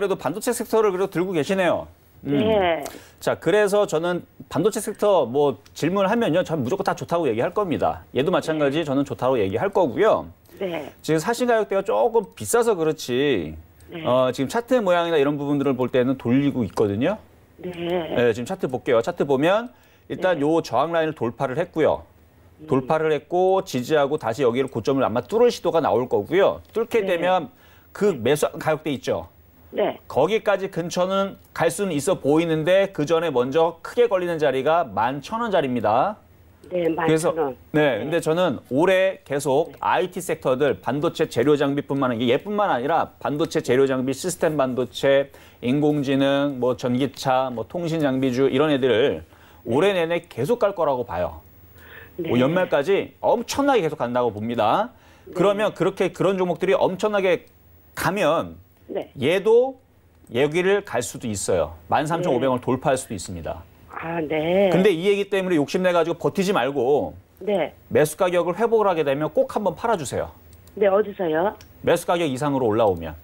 섹터를 그래도 들고 계시네요. 네. 자, 그래서 저는 반도체 sek터 뭐 질문하면요, 전 무조건 다 좋다고 얘기할 겁니다. 얘도 마찬가지 저는 좋다고 얘기할 거고요. 네. 지금 사신 가격대가 조금 비싸서 그렇지. 네. 지금 차트 모양이나 이런 부분들을 볼 때는 돌리고 있거든요. 네. 네, 지금 차트 볼게요. 차트 보면 일단 요 저항 라인을 돌파를 했고요. 돌파를 했고 지지하고 다시 여기를 고점을 아마 뚫을 시도가 나올 거고요. 뚫게 네. 되면 그 매수 가격대 있죠. 네. 거기까지 근처는 갈 수는 있어 보이는데 그 전에 먼저 크게 걸리는 자리가 11,000원짜리입니다. 네, 그래서 11,000원. 근데 저는 올해 계속 IT 섹터들 반도체 재료 장비뿐만 아니라 얘뿐만 아니라 반도체 재료 장비, 시스템 반도체, 인공지능, 뭐 전기차, 뭐 통신 장비주 이런 애들을 올해 내내 계속 갈 거라고 봐요. 네. 뭐 연말까지 엄청나게 계속 간다고 봅니다. 그러면 그런 종목들이 엄청나게 가면 네. 얘도 여기를 갈 수도 있어요. 13,500원을 돌파할 수도 있습니다. 아, 네. 근데 이 얘기 때문에 욕심내가지고 버티지 말고 네. 매수 가격을 회복을 하게 되면 꼭 한번 팔아주세요. 네, 어디서요? 매수 가격 이상으로 올라오면.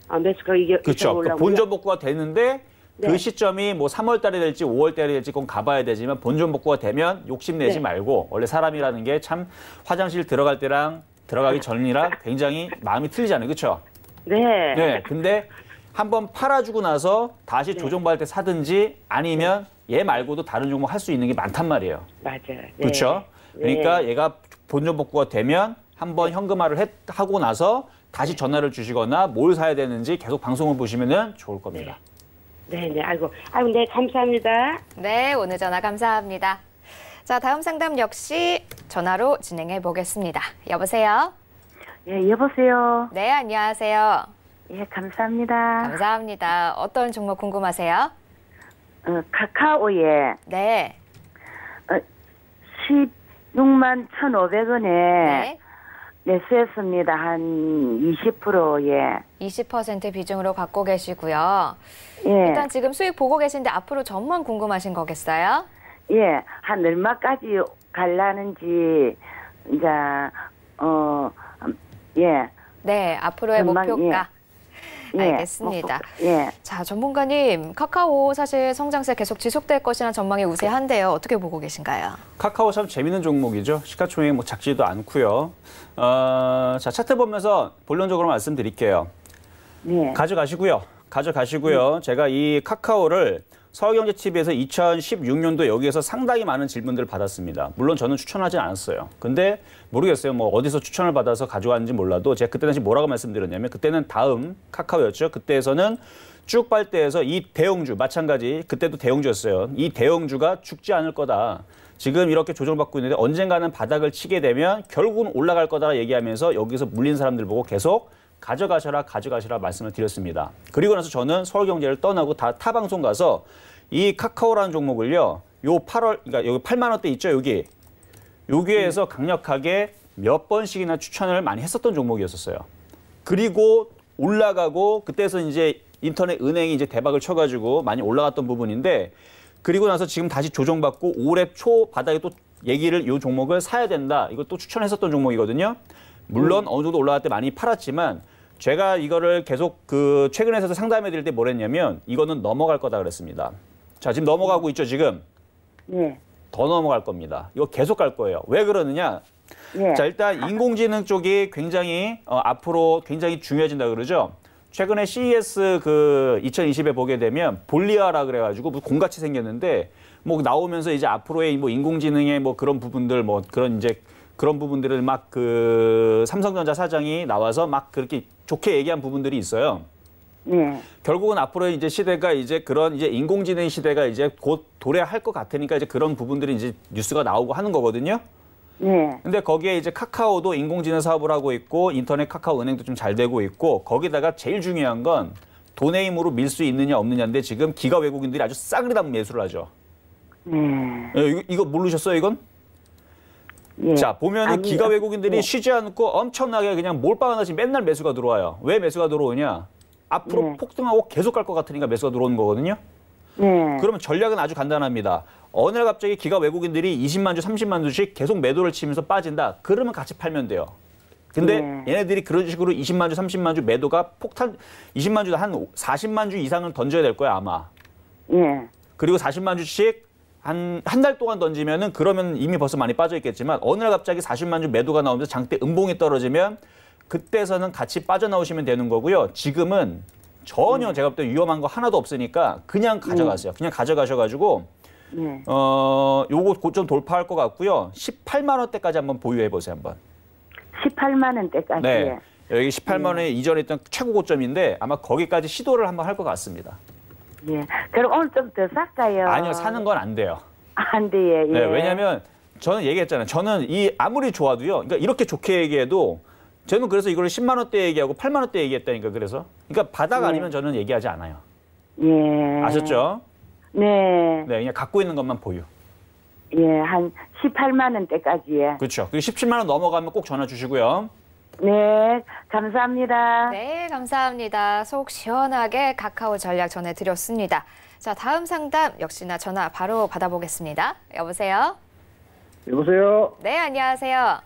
아, 매수가 이게 그렇죠. 올라오면 본전 복구가 되는데 네. 그 시점이 뭐 3월 달이 될지 5월 달이 될지 그건 가봐야 되지만 본전 복구가 되면 욕심내지 네. 말고 원래 사람이라는 게 참 화장실 들어갈 때랑 들어가기 전이랑 굉장히 마음이 틀리잖아요. 그렇죠? 네. 네. 근데 한번 팔아주고 나서 다시 네. 조정받을 때 사든지 아니면 얘 말고도 다른 종목 할 수 있는 게 많단 말이에요. 맞아요. 네. 그렇죠? 그러니까 얘가 본전 복구가 되면 한번 현금화를 하고 나서 다시 전화를 주시거나 뭘 사야 되는지 계속 방송을 보시면 좋을 겁니다. 네, 네. 아이고, 네, 감사합니다. 네, 오늘 전화 감사합니다. 자, 다음 상담 역시 전화로 진행해 보겠습니다. 여보세요? 예, 여보세요. 네, 안녕하세요. 예, 감사합니다. 감사합니다. 어떤 종목 궁금하세요? 카카오에 네. 16만 1,500원에 네. 매수했습니다. 한 20%에. 20% 비중으로 갖고 계시고요. 예. 일단 지금 수익 보고 계신데 앞으로 전망 궁금하신 거겠어요? 예, 한 얼마까지 갈라는지 이제 예. 네, 앞으로의 전망, 목표가. 예. 알겠습니다. 예. 자, 전문가님, 카카오 사실 성장세 계속 지속될 것이라는 전망이 우세한데요. 어떻게 보고 계신가요? 카카오 참 재밌는 종목이죠. 시가총액 뭐 작지도 않고요. 자, 차트 보면서 본론적으로 말씀드릴게요. 네. 가져가시고요. 제가 이 카카오를 서울경제TV에서 2016년도 여기에서 상당히 많은 질문들을 받았습니다. 물론 저는 추천하지 않았어요. 근데 모르겠어요. 뭐 어디서 추천을 받아서 가져왔는지 몰라도 제가 그때 당시 뭐라고 말씀드렸냐면 그때는 다음 카카오였죠. 그때에서는 쭉 빨대에서 이 대형주 마찬가지 그때도 대형주였어요. 이 대형주가 죽지 않을 거다. 지금 이렇게 조정받고 있는데 언젠가는 바닥을 치게 되면 결국은 올라갈 거다 얘기하면서 여기서 물린 사람들 보고 계속 가져가셔라 말씀을 드렸습니다. 그리고 나서 저는 서울경제를 떠나고 다 타 방송 가서 이 카카오라는 종목을요. 요 8월 그러니까 여기 8만 원대 있죠, 여기에서 강력하게 몇 번씩이나 추천을 많이 했었던 종목이었었어요. 그리고 올라가고 그때에서 이제 인터넷 은행이 이제 대박을 쳐가지고 많이 올라갔던 부분인데 그리고 나서 지금 다시 조정받고 올해 초 바닥에 또 얘기를 이 종목을 사야 된다. 이거 또 추천했었던 종목이거든요. 물론 어느 정도 올라갈 때 많이 팔았지만 제가 이거를 계속 그 최근에서도 상담해 드릴 때 뭐랬냐면 이거는 넘어갈 거다 그랬습니다. 자, 지금 넘어가고 있죠, 지금? 네. 더 넘어갈 겁니다. 이거 계속 갈 거예요. 왜 그러느냐? 네. 자, 일단 인공지능 쪽이 굉장히 앞으로 굉장히 중요해진다 그러죠. 최근에 CES 그 2020에 보게 되면 볼리아라 그래가지고 뭐 공같이 생겼는데 뭐 나오면서 이제 앞으로의 뭐 인공지능의 뭐 그런 부분들 뭐 그런 이제 그런 부분들을 막 그 삼성전자 사장이 나와서 막 그렇게 좋게 얘기한 부분들이 있어요. 네. 결국은 앞으로의 이제 시대가 이제 그런 이제 인공지능 시대가 이제 곧 도래할 것 같으니까 이제 그런 부분들이 이제 뉴스가 나오고 하는 거거든요. 네. 근데 거기에 이제 카카오도 인공지능 사업을 하고 있고 인터넷 카카오 은행도 좀 잘 되고 있고 거기다가 제일 중요한 건 돈의 힘으로 밀 수 있느냐 없느냐인데 지금 기가 외국인들이 아주 싸그리 담은 매수를 하죠. 네. 이거 모르셨어요, 이건? 예. 자, 보면은 아니, 기가 외국인들이 예. 쉬지 않고 엄청나게 그냥 몰빵하듯이 맨날 매수가 들어와요. 왜 매수가 들어오냐? 앞으로 네. 폭등하고 계속 갈 것 같으니까 매수가 들어오는 거거든요. 네. 그러면 전략은 아주 간단합니다. 어느 날 갑자기 기가 외국인들이 20만 주, 30만 주씩 계속 매도를 치면서 빠진다. 그러면 같이 팔면 돼요. 근데 얘네들이 그런 식으로 20만 주, 30만 주 매도가 폭탄, 20만 주, 한 40만 주 이상은 던져야 될 거야, 아마. 예. 그리고 40만 주씩 한 달 동안 던지면은 그러면 이미 벌써 많이 빠져 있겠지만 어느 날 갑자기 40만 주 매도가 나오면서 장대 음봉이 떨어지면 그때서는 같이 빠져나오시면 되는 거고요. 지금은 전혀 제가 볼 때 위험한 거 하나도 없으니까 그냥 가져가세요. 그냥 가져가셔가지고 네. 요거 고점 돌파할 것 같고요. 18만 원대까지 한번 보유해 보세요, 한번. 18만 원대까지. 네. 여기 18만 원에 이전에 있던 최고 고점인데 아마 거기까지 시도를 한번 할 것 같습니다. 예. 그럼 오늘 좀 더 살까요? 아니요, 사는 건 안 돼요. 안 돼요. 예. 네, 왜냐하면 저는 얘기했잖아요. 저는 이 아무리 좋아도요. 그러니까 이렇게 좋게 얘기해도 저는 그래서 이걸 10만 원대 얘기하고 8만 원대 얘기했다니까 그래서. 그러니까 바닥 아니면 저는 얘기하지 않아요. 예. 아셨죠? 네. 네, 그냥 갖고 있는 것만 보유. 예, 한 18만 원대까지요. 그렇죠. 그리고 17만 원 넘어가면 꼭 전화 주시고요. 네, 감사합니다. 네, 감사합니다. 속 시원하게 카카오 전략 전해드렸습니다. 자, 다음 상담 역시나 전화 바로 받아보겠습니다. 여보세요? 여보세요? 네, 안녕하세요.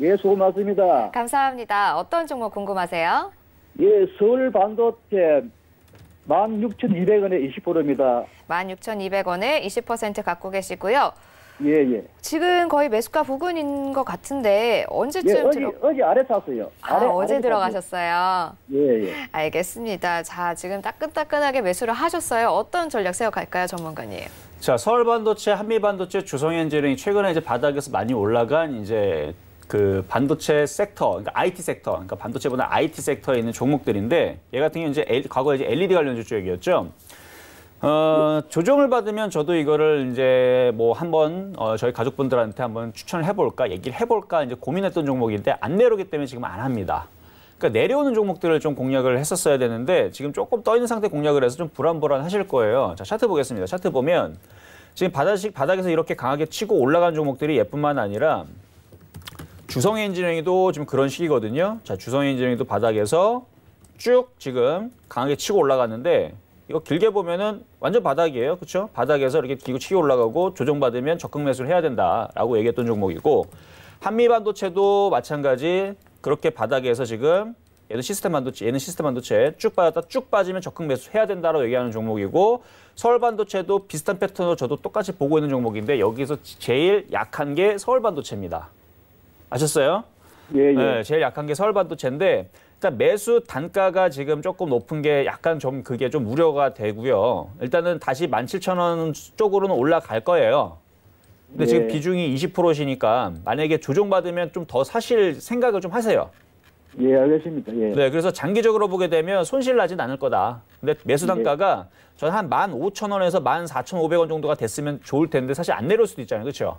예, 수고 많습니다. 감사합니다. 어떤 종목 궁금하세요? 예, 서울 반도체 16,200원에 20%입니다. 16,200원에 20% 갖고 계시고요. 예, 예. 지금 거의 매수가 부근인 것 같은데 언제쯤 예, 어제 아래 샀어요. 어제 들어가셨어요. 예, 예. 알겠습니다. 자, 지금 따끈따끈하게 매수를 하셨어요. 어떤 전략 세워갈까요, 전문가님? 자, 서울반도체, 한미반도체, 주성엔지니어링이 최근에 이제 바닥에서 많이 올라간 이제 그 반도체 섹터, 그러니까 IT 섹터, 그러니까 반도체보다 IT 섹터에 있는 종목들인데 얘 같은 경우는 이제 과거에 이제 LED 관련주 쪽이었죠. 조정을 받으면 저도 이거를 이제 뭐 한번 저희 가족분들한테 한번 추천을 해볼까, 얘기를 해볼까 이제 고민했던 종목인데 안 내려오기 때문에 지금 안 합니다. 그러니까 내려오는 종목들을 좀 공략을 했었어야 되는데 지금 조금 떠 있는 상태 공략을 해서 좀 불안불안하실 거예요. 자, 차트 보겠습니다. 차트 보면 지금 바닥에서 이렇게 강하게 치고 올라간 종목들이 예뿐만 아니라 주성엔지니어링도 지금 그런 식이거든요. 자, 주성엔지니어링도 바닥에서 쭉 지금 강하게 치고 올라갔는데 이거 길게 보면은 완전 바닥이에요. 그렇죠? 바닥에서 이렇게 기고 치고 올라가고 조정받으면 적극 매수를 해야 된다라고 얘기했던 종목이고 한미반도체도 마찬가지 그렇게 바닥에서 지금 얘는 시스템 반도체 쭉 빠졌다 쭉 빠지면 적극 매수해야 된다라고 얘기하는 종목이고 서울반도체도 비슷한 패턴으로 저도 똑같이 보고 있는 종목인데 여기서 제일 약한 게 서울반도체입니다. 아셨어요? 예. 네, 제일 약한 게 서울반도체인데 일단 매수 단가가 지금 조금 높은 게 약간 좀 그게 좀 우려가 되고요. 일단은 다시 17,000원 쪽으로는 올라갈 거예요. 근데 지금 비중이 20%시니까 만약에 조정받으면 좀 더 사실 생각을 좀 하세요. 예, 알겠습니다. 예. 네, 그래서 장기적으로 보게 되면 손실 나진 않을 거다. 근데 매수 단가가 저는 한 15,000원에서 14,500원 정도가 됐으면 좋을 텐데 사실 안 내려올 수도 있잖아요. 그렇죠?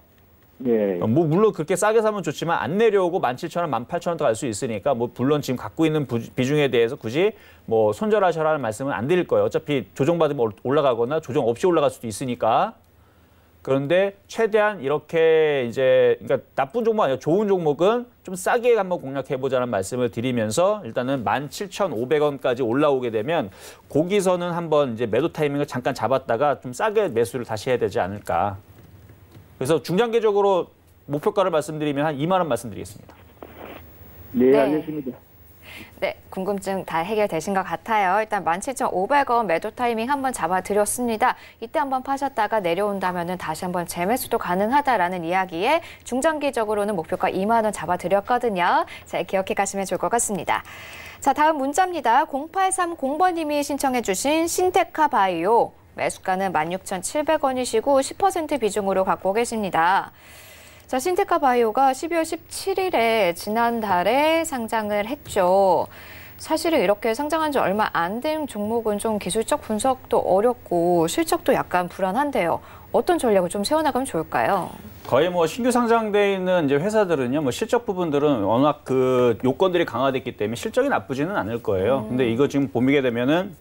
예. 뭐 물론 그렇게 싸게 사면 좋지만 안 내려오고 17,000원, 18,000원 더 갈 수 있으니까 뭐 물론 지금 갖고 있는 비중에 대해서 굳이 뭐 손절하셔라는 말씀은 안 드릴 거예요. 어차피 조정받으면 올라가거나 조정 없이 올라갈 수도 있으니까. 그런데 최대한 이렇게 이제 그러니까 나쁜 종목 아니에요. 좋은 종목은 좀 싸게 한번 공략해보자는 말씀을 드리면서 일단은 17,500원까지 올라오게 되면 거기서는 한번 이제 매도 타이밍을 잠깐 잡았다가 좀 싸게 매수를 다시 해야 되지 않을까. 그래서 중장기적으로 목표가를 말씀드리면 한 2만 원 말씀드리겠습니다. 네, 알겠습니다. 네, 궁금증 다 해결되신 것 같아요. 일단 17,500원 매도 타이밍 한번 잡아드렸습니다. 이때 한번 파셨다가 내려온다면 다시 한번 재매수도 가능하다라는 이야기에 중장기적으로는 목표가 2만 원 잡아드렸거든요. 자, 기억해 가시면 좋을 것 같습니다. 자, 다음 문자입니다. 0830번님이 신청해 주신 신테카 바이오. 매수가는 16,700원이시고 10% 비중으로 갖고 계십니다. 자, 신테카 바이오가 12월 17일에 지난달에 상장을 했죠. 사실은 이렇게 상장한 지 얼마 안 된 종목은 좀 기술적 분석도 어렵고 실적도 약간 불안한데요. 어떤 전략을 좀 세워나가면 좋을까요? 거의 뭐 신규 상장돼 있는 이제 회사들은요, 뭐 실적 부분들은 워낙 그 요건들이 강화됐기 때문에 실적이 나쁘지는 않을 거예요. 근데 이거 지금 보게 되면은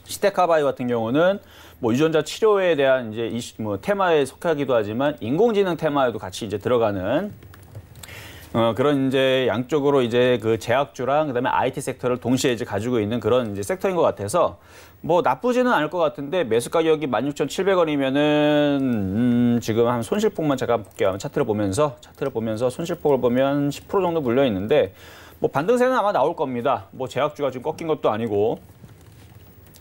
신테카 바이오 같은 경우는 뭐 유전자 치료에 대한 이제 뭐 테마에 속하기도 하지만 인공지능 테마에도 같이 이제 들어가는 그런 이제 양쪽으로 이제 그 제약주랑 그다음에 IT 섹터를 동시에 이제 가지고 있는 그런 이제 섹터인 것 같아서 뭐 나쁘지는 않을 것 같은데 매수 가격이 16,700원이면은 지금 한 손실폭만 제가 볼게요. 차트를 보면서 손실폭을 보면 10% 정도 물려 있는데 뭐 반등세는 아마 나올 겁니다. 뭐 제약주가 지금 꺾인 것도 아니고.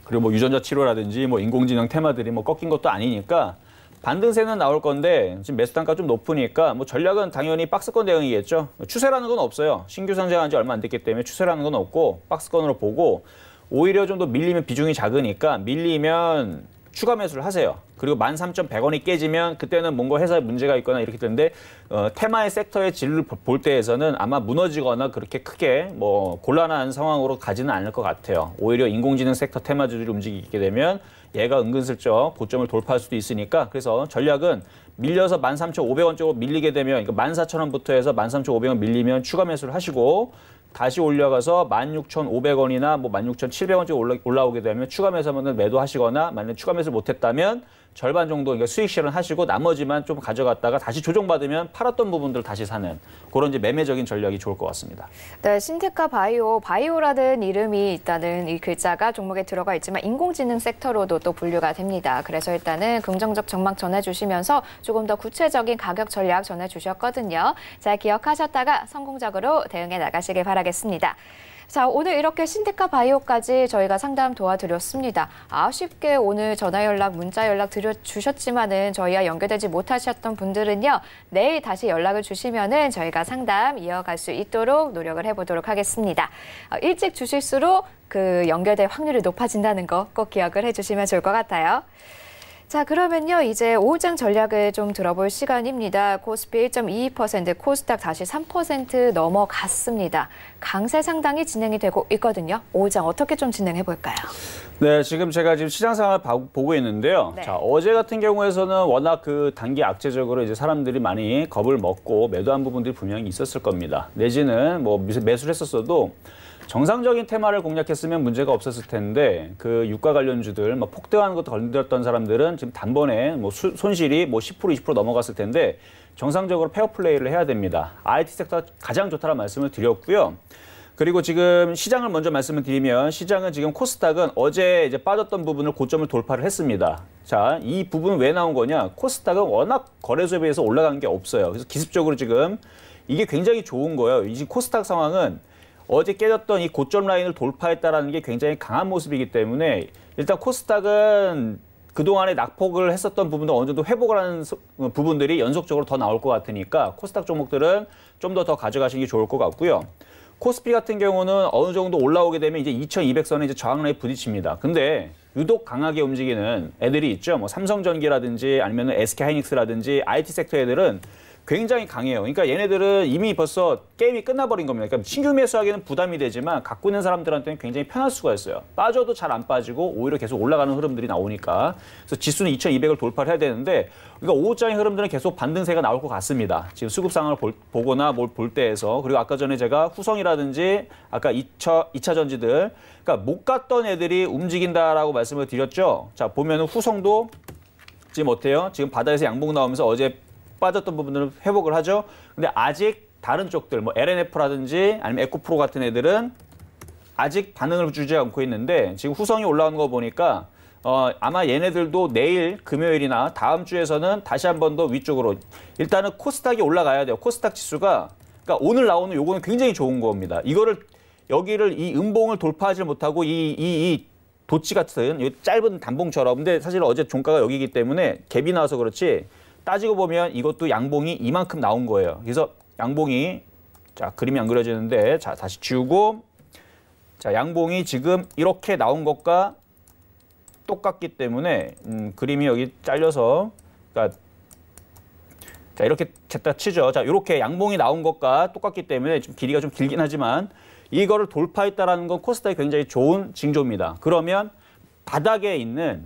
그리고 뭐 유전자 치료라든지 뭐 인공지능 테마들이 뭐 꺾인 것도 아니니까 반등세는 나올 건데 지금 매수 단가 좀 높으니까 뭐 전략은 당연히 박스권 대응이겠죠. 추세라는 건 없어요. 신규 상장한 지 얼마 안 됐기 때문에 추세라는 건 없고 박스권으로 보고 오히려 좀 더 밀리면 비중이 작으니까 밀리면 추가 매수를 하세요. 그리고 13,100원이 깨지면 그때는 뭔가 회사에 문제가 있거나 이렇게 되는데 테마의 섹터의 질을 볼 때에서는 아마 무너지거나 그렇게 크게 뭐 곤란한 상황으로 가지는 않을 것 같아요. 오히려 인공지능 섹터 테마주들이 움직이게 되면 얘가 은근슬쩍 고점을 돌파할 수도 있으니까 그래서 전략은 밀려서 13,500원 쪽으로 밀리게 되면 그러니까 14,000원부터 해서 13,500원 밀리면 추가 매수를 하시고 다시 올려가서 16,500원이나 뭐 16,700원 쪽 올라오게 되면 추가 매수하면 매도하시거나 만약 추가 매수를 못했다면 절반 정도 그러니까 수익 실현 하시고 나머지만 좀 가져갔다가 다시 조정받으면 팔았던 부분들을 다시 사는 그런 이제 매매적인 전략이 좋을 것 같습니다. 네, 신테카 바이오라는 이름이 있다는 이 글자가 종목에 들어가 있지만 인공지능 섹터로도 또 분류가 됩니다. 그래서 일단은 긍정적 전망 전해주시면서 조금 더 구체적인 가격 전략 전해주셨거든요. 잘 기억하셨다가 성공적으로 대응해 나가시길 바라겠습니다. 자, 오늘 이렇게 신테카 바이오까지 저희가 상담 도와드렸습니다. 아쉽게 오늘 전화 연락, 문자 연락 드려주셨지만은 저희와 연결되지 못하셨던 분들은요, 내일 다시 연락을 주시면은 저희가 상담 이어갈 수 있도록 노력을 해보도록 하겠습니다. 일찍 주실수록 그 연결될 확률이 높아진다는 거 꼭 기억을 해주시면 좋을 것 같아요. 자, 그러면요, 이제 오후장 전략을 좀 들어볼 시간입니다. 코스피 1.22%, 코스닥 다시 3% 넘어갔습니다. 강세 상당히 진행이 되고 있거든요. 오후장 어떻게 좀 진행해 볼까요? 네, 지금 제가 지금 시장 상황을 보고 있는데요. 네. 자, 어제 같은 경우에서는 워낙 그 단기 악재적으로 이제 사람들이 많이 겁을 먹고 매도한 부분들이 분명히 있었을 겁니다. 내지는 뭐 매수를 했었어도 정상적인 테마를 공략했으면 문제가 없었을 텐데 그 유가 관련주들 뭐 폭등하는 것도 건드렸던 사람들은 지금 단번에 뭐 손실이 뭐 10% 20% 넘어갔을 텐데 정상적으로 페어 플레이를 해야 됩니다. IT 섹터 가장 좋다는 말씀을 드렸고요. 그리고 지금 시장을 먼저 말씀을 드리면 시장은 지금 코스닥은 어제 이제 빠졌던 부분을 고점을 돌파를 했습니다. 자, 이 부분은 왜 나온 거냐? 코스닥은 워낙 거래소에 비해서 올라간 게 없어요. 그래서 기습적으로 지금 이게 굉장히 좋은 거예요. 이 코스닥 상황은 어제 깨졌던 이 고점 라인을 돌파했다라는 게 굉장히 강한 모습이기 때문에 일단 코스닥은 그동안에 낙폭을 했었던 부분도 어느 정도 회복을 하는 부분들이 연속적으로 더 나올 것 같으니까 코스닥 종목들은 좀 더 가져가시는 게 좋을 것 같고요. 코스피 같은 경우는 어느 정도 올라오게 되면 이제 2200선에 이제 저항라인에 부딪힙니다. 근데 유독 강하게 움직이는 애들이 있죠. 뭐 삼성전기라든지 아니면 SK하이닉스라든지 IT 섹터 애들은 굉장히 강해요. 그러니까 얘네들은 이미 벌써 게임이 끝나버린 겁니다. 그러니까 신규 매수하기는 부담이 되지만 갖고 있는 사람들한테는 굉장히 편할 수가 있어요. 빠져도 잘 안 빠지고 오히려 계속 올라가는 흐름들이 나오니까. 그래서 지수는 2200을 돌파를 해야 되는데 그러니까 오후장의 흐름들은 계속 반등세가 나올 것 같습니다. 지금 수급 상황을 보거나 뭘 볼 때에서. 그리고 아까 전에 제가 후성이라든지 아까 2차 전지들 그러니까 못 갔던 애들이 움직인다라고 말씀을 드렸죠. 자, 보면은 후성도 지금 어때요? 지금 바닥에서 양봉 나오면서 어제 빠졌던 부분들은 회복을 하죠. 근데 아직 다른 쪽들, 뭐 LNF라든지 아니면 에코프로 같은 애들은 아직 반응을 주지 않고 있는데 지금 후성이 올라오는 거 보니까 아마 얘네들도 내일 금요일이나 다음 주에서는 다시 한 번 더 위쪽으로 일단은 코스닥이 올라가야 돼요. 코스닥 지수가 그러니까 오늘 나오는 요거는 굉장히 좋은 겁니다. 이거를 여기를 이 음봉을 돌파하지 못하고 이 도치 같은 이 짧은 단봉처럼 근데 사실 어제 종가가 여기기 때문에 갭이 나와서 그렇지 따지고 보면 이것도 양봉이 이만큼 나온 거예요. 그래서 양봉이 자 그림이 안 그려지는데 자 다시 지우고 자 양봉이 지금 이렇게 나온 것과 똑같기 때문에 그림이 여기 잘려서 그러니까 자 이렇게 쟀다 치죠. 자 이렇게 양봉이 나온 것과 똑같기 때문에 좀 길이가 좀 길긴 하지만 이거를 돌파했다라는 건 코스닥이 굉장히 좋은 징조입니다. 그러면 바닥에 있는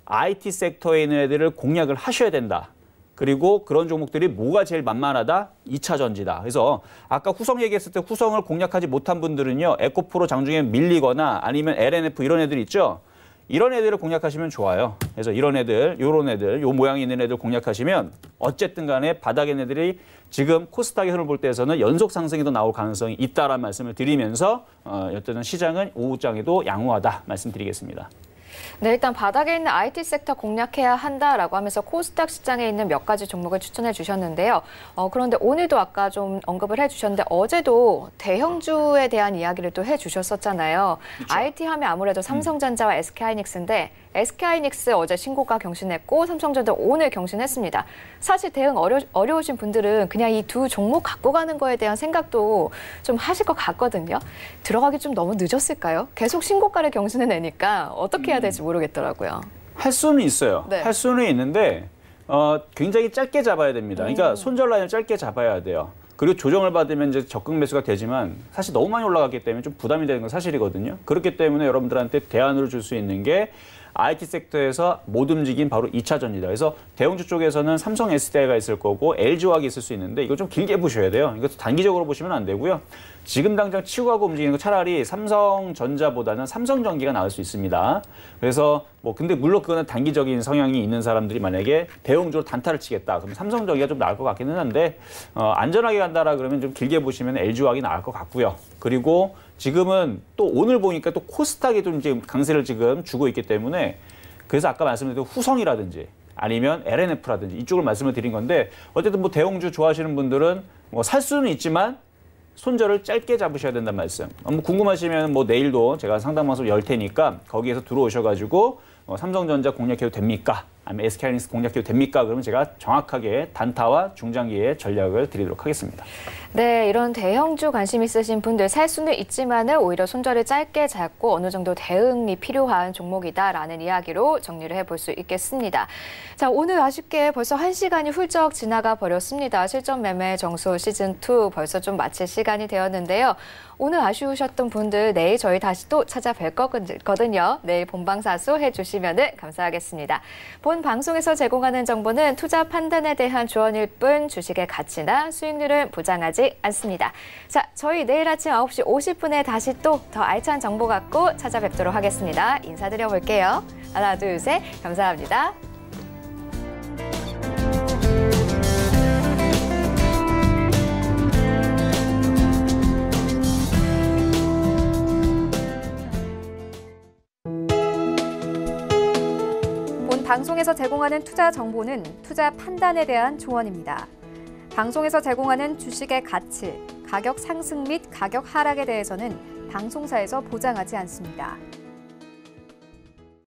IT 섹터에 있는 애들을 공략을 하셔야 된다. 그리고 그런 종목들이 뭐가 제일 만만하다? 2차 전지다. 그래서 아까 후성 얘기했을 때 후성을 공략하지 못한 분들은요. 에코프로 장중에 밀리거나 아니면 LNF 이런 애들 있죠. 이런 애들을 공략하시면 좋아요. 그래서 이런 애들, 요런 애들, 요 모양이 있는 애들 공략하시면 어쨌든 간에 바닥에 있는 애들이 지금 코스닥의 흐름을 볼 때에서는 연속 상승이 더 나올 가능성이 있다라는 말씀을 드리면서 어쨌든 시장은 오후장에도 양호하다 말씀드리겠습니다. 네, 일단 바닥에 있는 IT 섹터 공략해야 한다라고 하면서 코스닥 시장에 있는 몇 가지 종목을 추천해 주셨는데요. 그런데 오늘도 아까 좀 언급을 해주셨는데 어제도 대형주에 대한 이야기를 또 해주셨었잖아요. 그렇죠. IT 하면 아무래도 삼성전자와 SK하이닉스인데 SK하이닉스 어제 신고가 경신했고 삼성전자 오늘 경신했습니다. 사실 대응 어려우신 분들은 그냥 이 두 종목 갖고 가는 거에 대한 생각도 좀 하실 것 같거든요. 들어가기 좀 너무 늦었을까요? 계속 신고가를 경신해내니까 어떻게 해야 될지 모르겠더라고요. 할 수는 있어요. 네. 할 수는 있는데 굉장히 짧게 잡아야 됩니다. 그러니까 손절 라인을 짧게 잡아야 돼요. 그리고 조정을 받으면 이제 적극 매수가 되지만 사실 너무 많이 올라갔기 때문에 좀 부담이 되는 건 사실이거든요. 그렇기 때문에 여러분들한테 대안으로 줄 수 있는 게 IT 섹터에서 못 움직인 바로 2차 전지다. 그래서 대형주 쪽에서는 삼성 SDI가 있을 거고 LG화학이 있을 수 있는데 이거 좀 길게 보셔야 돼요. 이것도 단기적으로 보시면 안 되고요. 지금 당장 치고 가고 움직이는 거 차라리 삼성전자보다는 삼성전기가 나을 수 있습니다. 그래서 근데 물론 그거는 단기적인 성향이 있는 사람들이 만약에 대형주로 단타를 치겠다. 그럼 삼성전기가 좀 나을 것 같기는 한데 안전하게 간다라 그러면 좀 길게 보시면 LG화학이 나을 것 같고요. 그리고 지금은 또 오늘 보니까 또 코스닥이 좀 지금 강세를 지금 주고 있기 때문에 그래서 아까 말씀드린 후성이라든지 아니면 LNF라든지 이쪽을 말씀을 드린 건데 어쨌든 대형주 좋아하시는 분들은 살 수는 있지만 손절을 짧게 잡으셔야 된다는 말씀. 궁금하시면 내일도 제가 상담 방송 열 테니까 거기에서 들어오셔가지고 삼성전자 공략해도 됩니까? 아니면 SK하이닉스 공략해도 됩니까? 그러면 제가 정확하게 단타와 중장기의 전략을 드리도록 하겠습니다. 네, 이런 대형주 관심 있으신 분들 살 수는 있지만은 오히려 손절을 짧게 잡고 어느 정도 대응이 필요한 종목이다라는 이야기로 정리를 해볼 수 있겠습니다. 자, 오늘 아쉽게 벌써 1시간이 훌쩍 지나가 버렸습니다. 실전 매매 정수 시즌2 벌써 좀 마칠 시간이 되었는데요. 오늘 아쉬우셨던 분들 내일 저희 다시 또 찾아뵐 거거든요. 내일 본방사수 해주시면 감사하겠습니다. 본 방송에서 제공하는 정보는 투자 판단에 대한 조언일 뿐 주식의 가치나 수익률을 보장하지 않습니다. 자, 저희 내일 아침 9시 50분에 다시 또 더 알찬 정보 갖고 찾아뵙도록 하겠습니다. 인사드려 볼게요. 하나, 둘, 셋. 감사합니다. 방송에서 제공하는 투자 정보는 투자 판단에 대한 조언입니다. 방송에서 제공하는 주식의 가치, 가격 상승 및 가격 하락에 대해서는 방송사에서 보장하지 않습니다.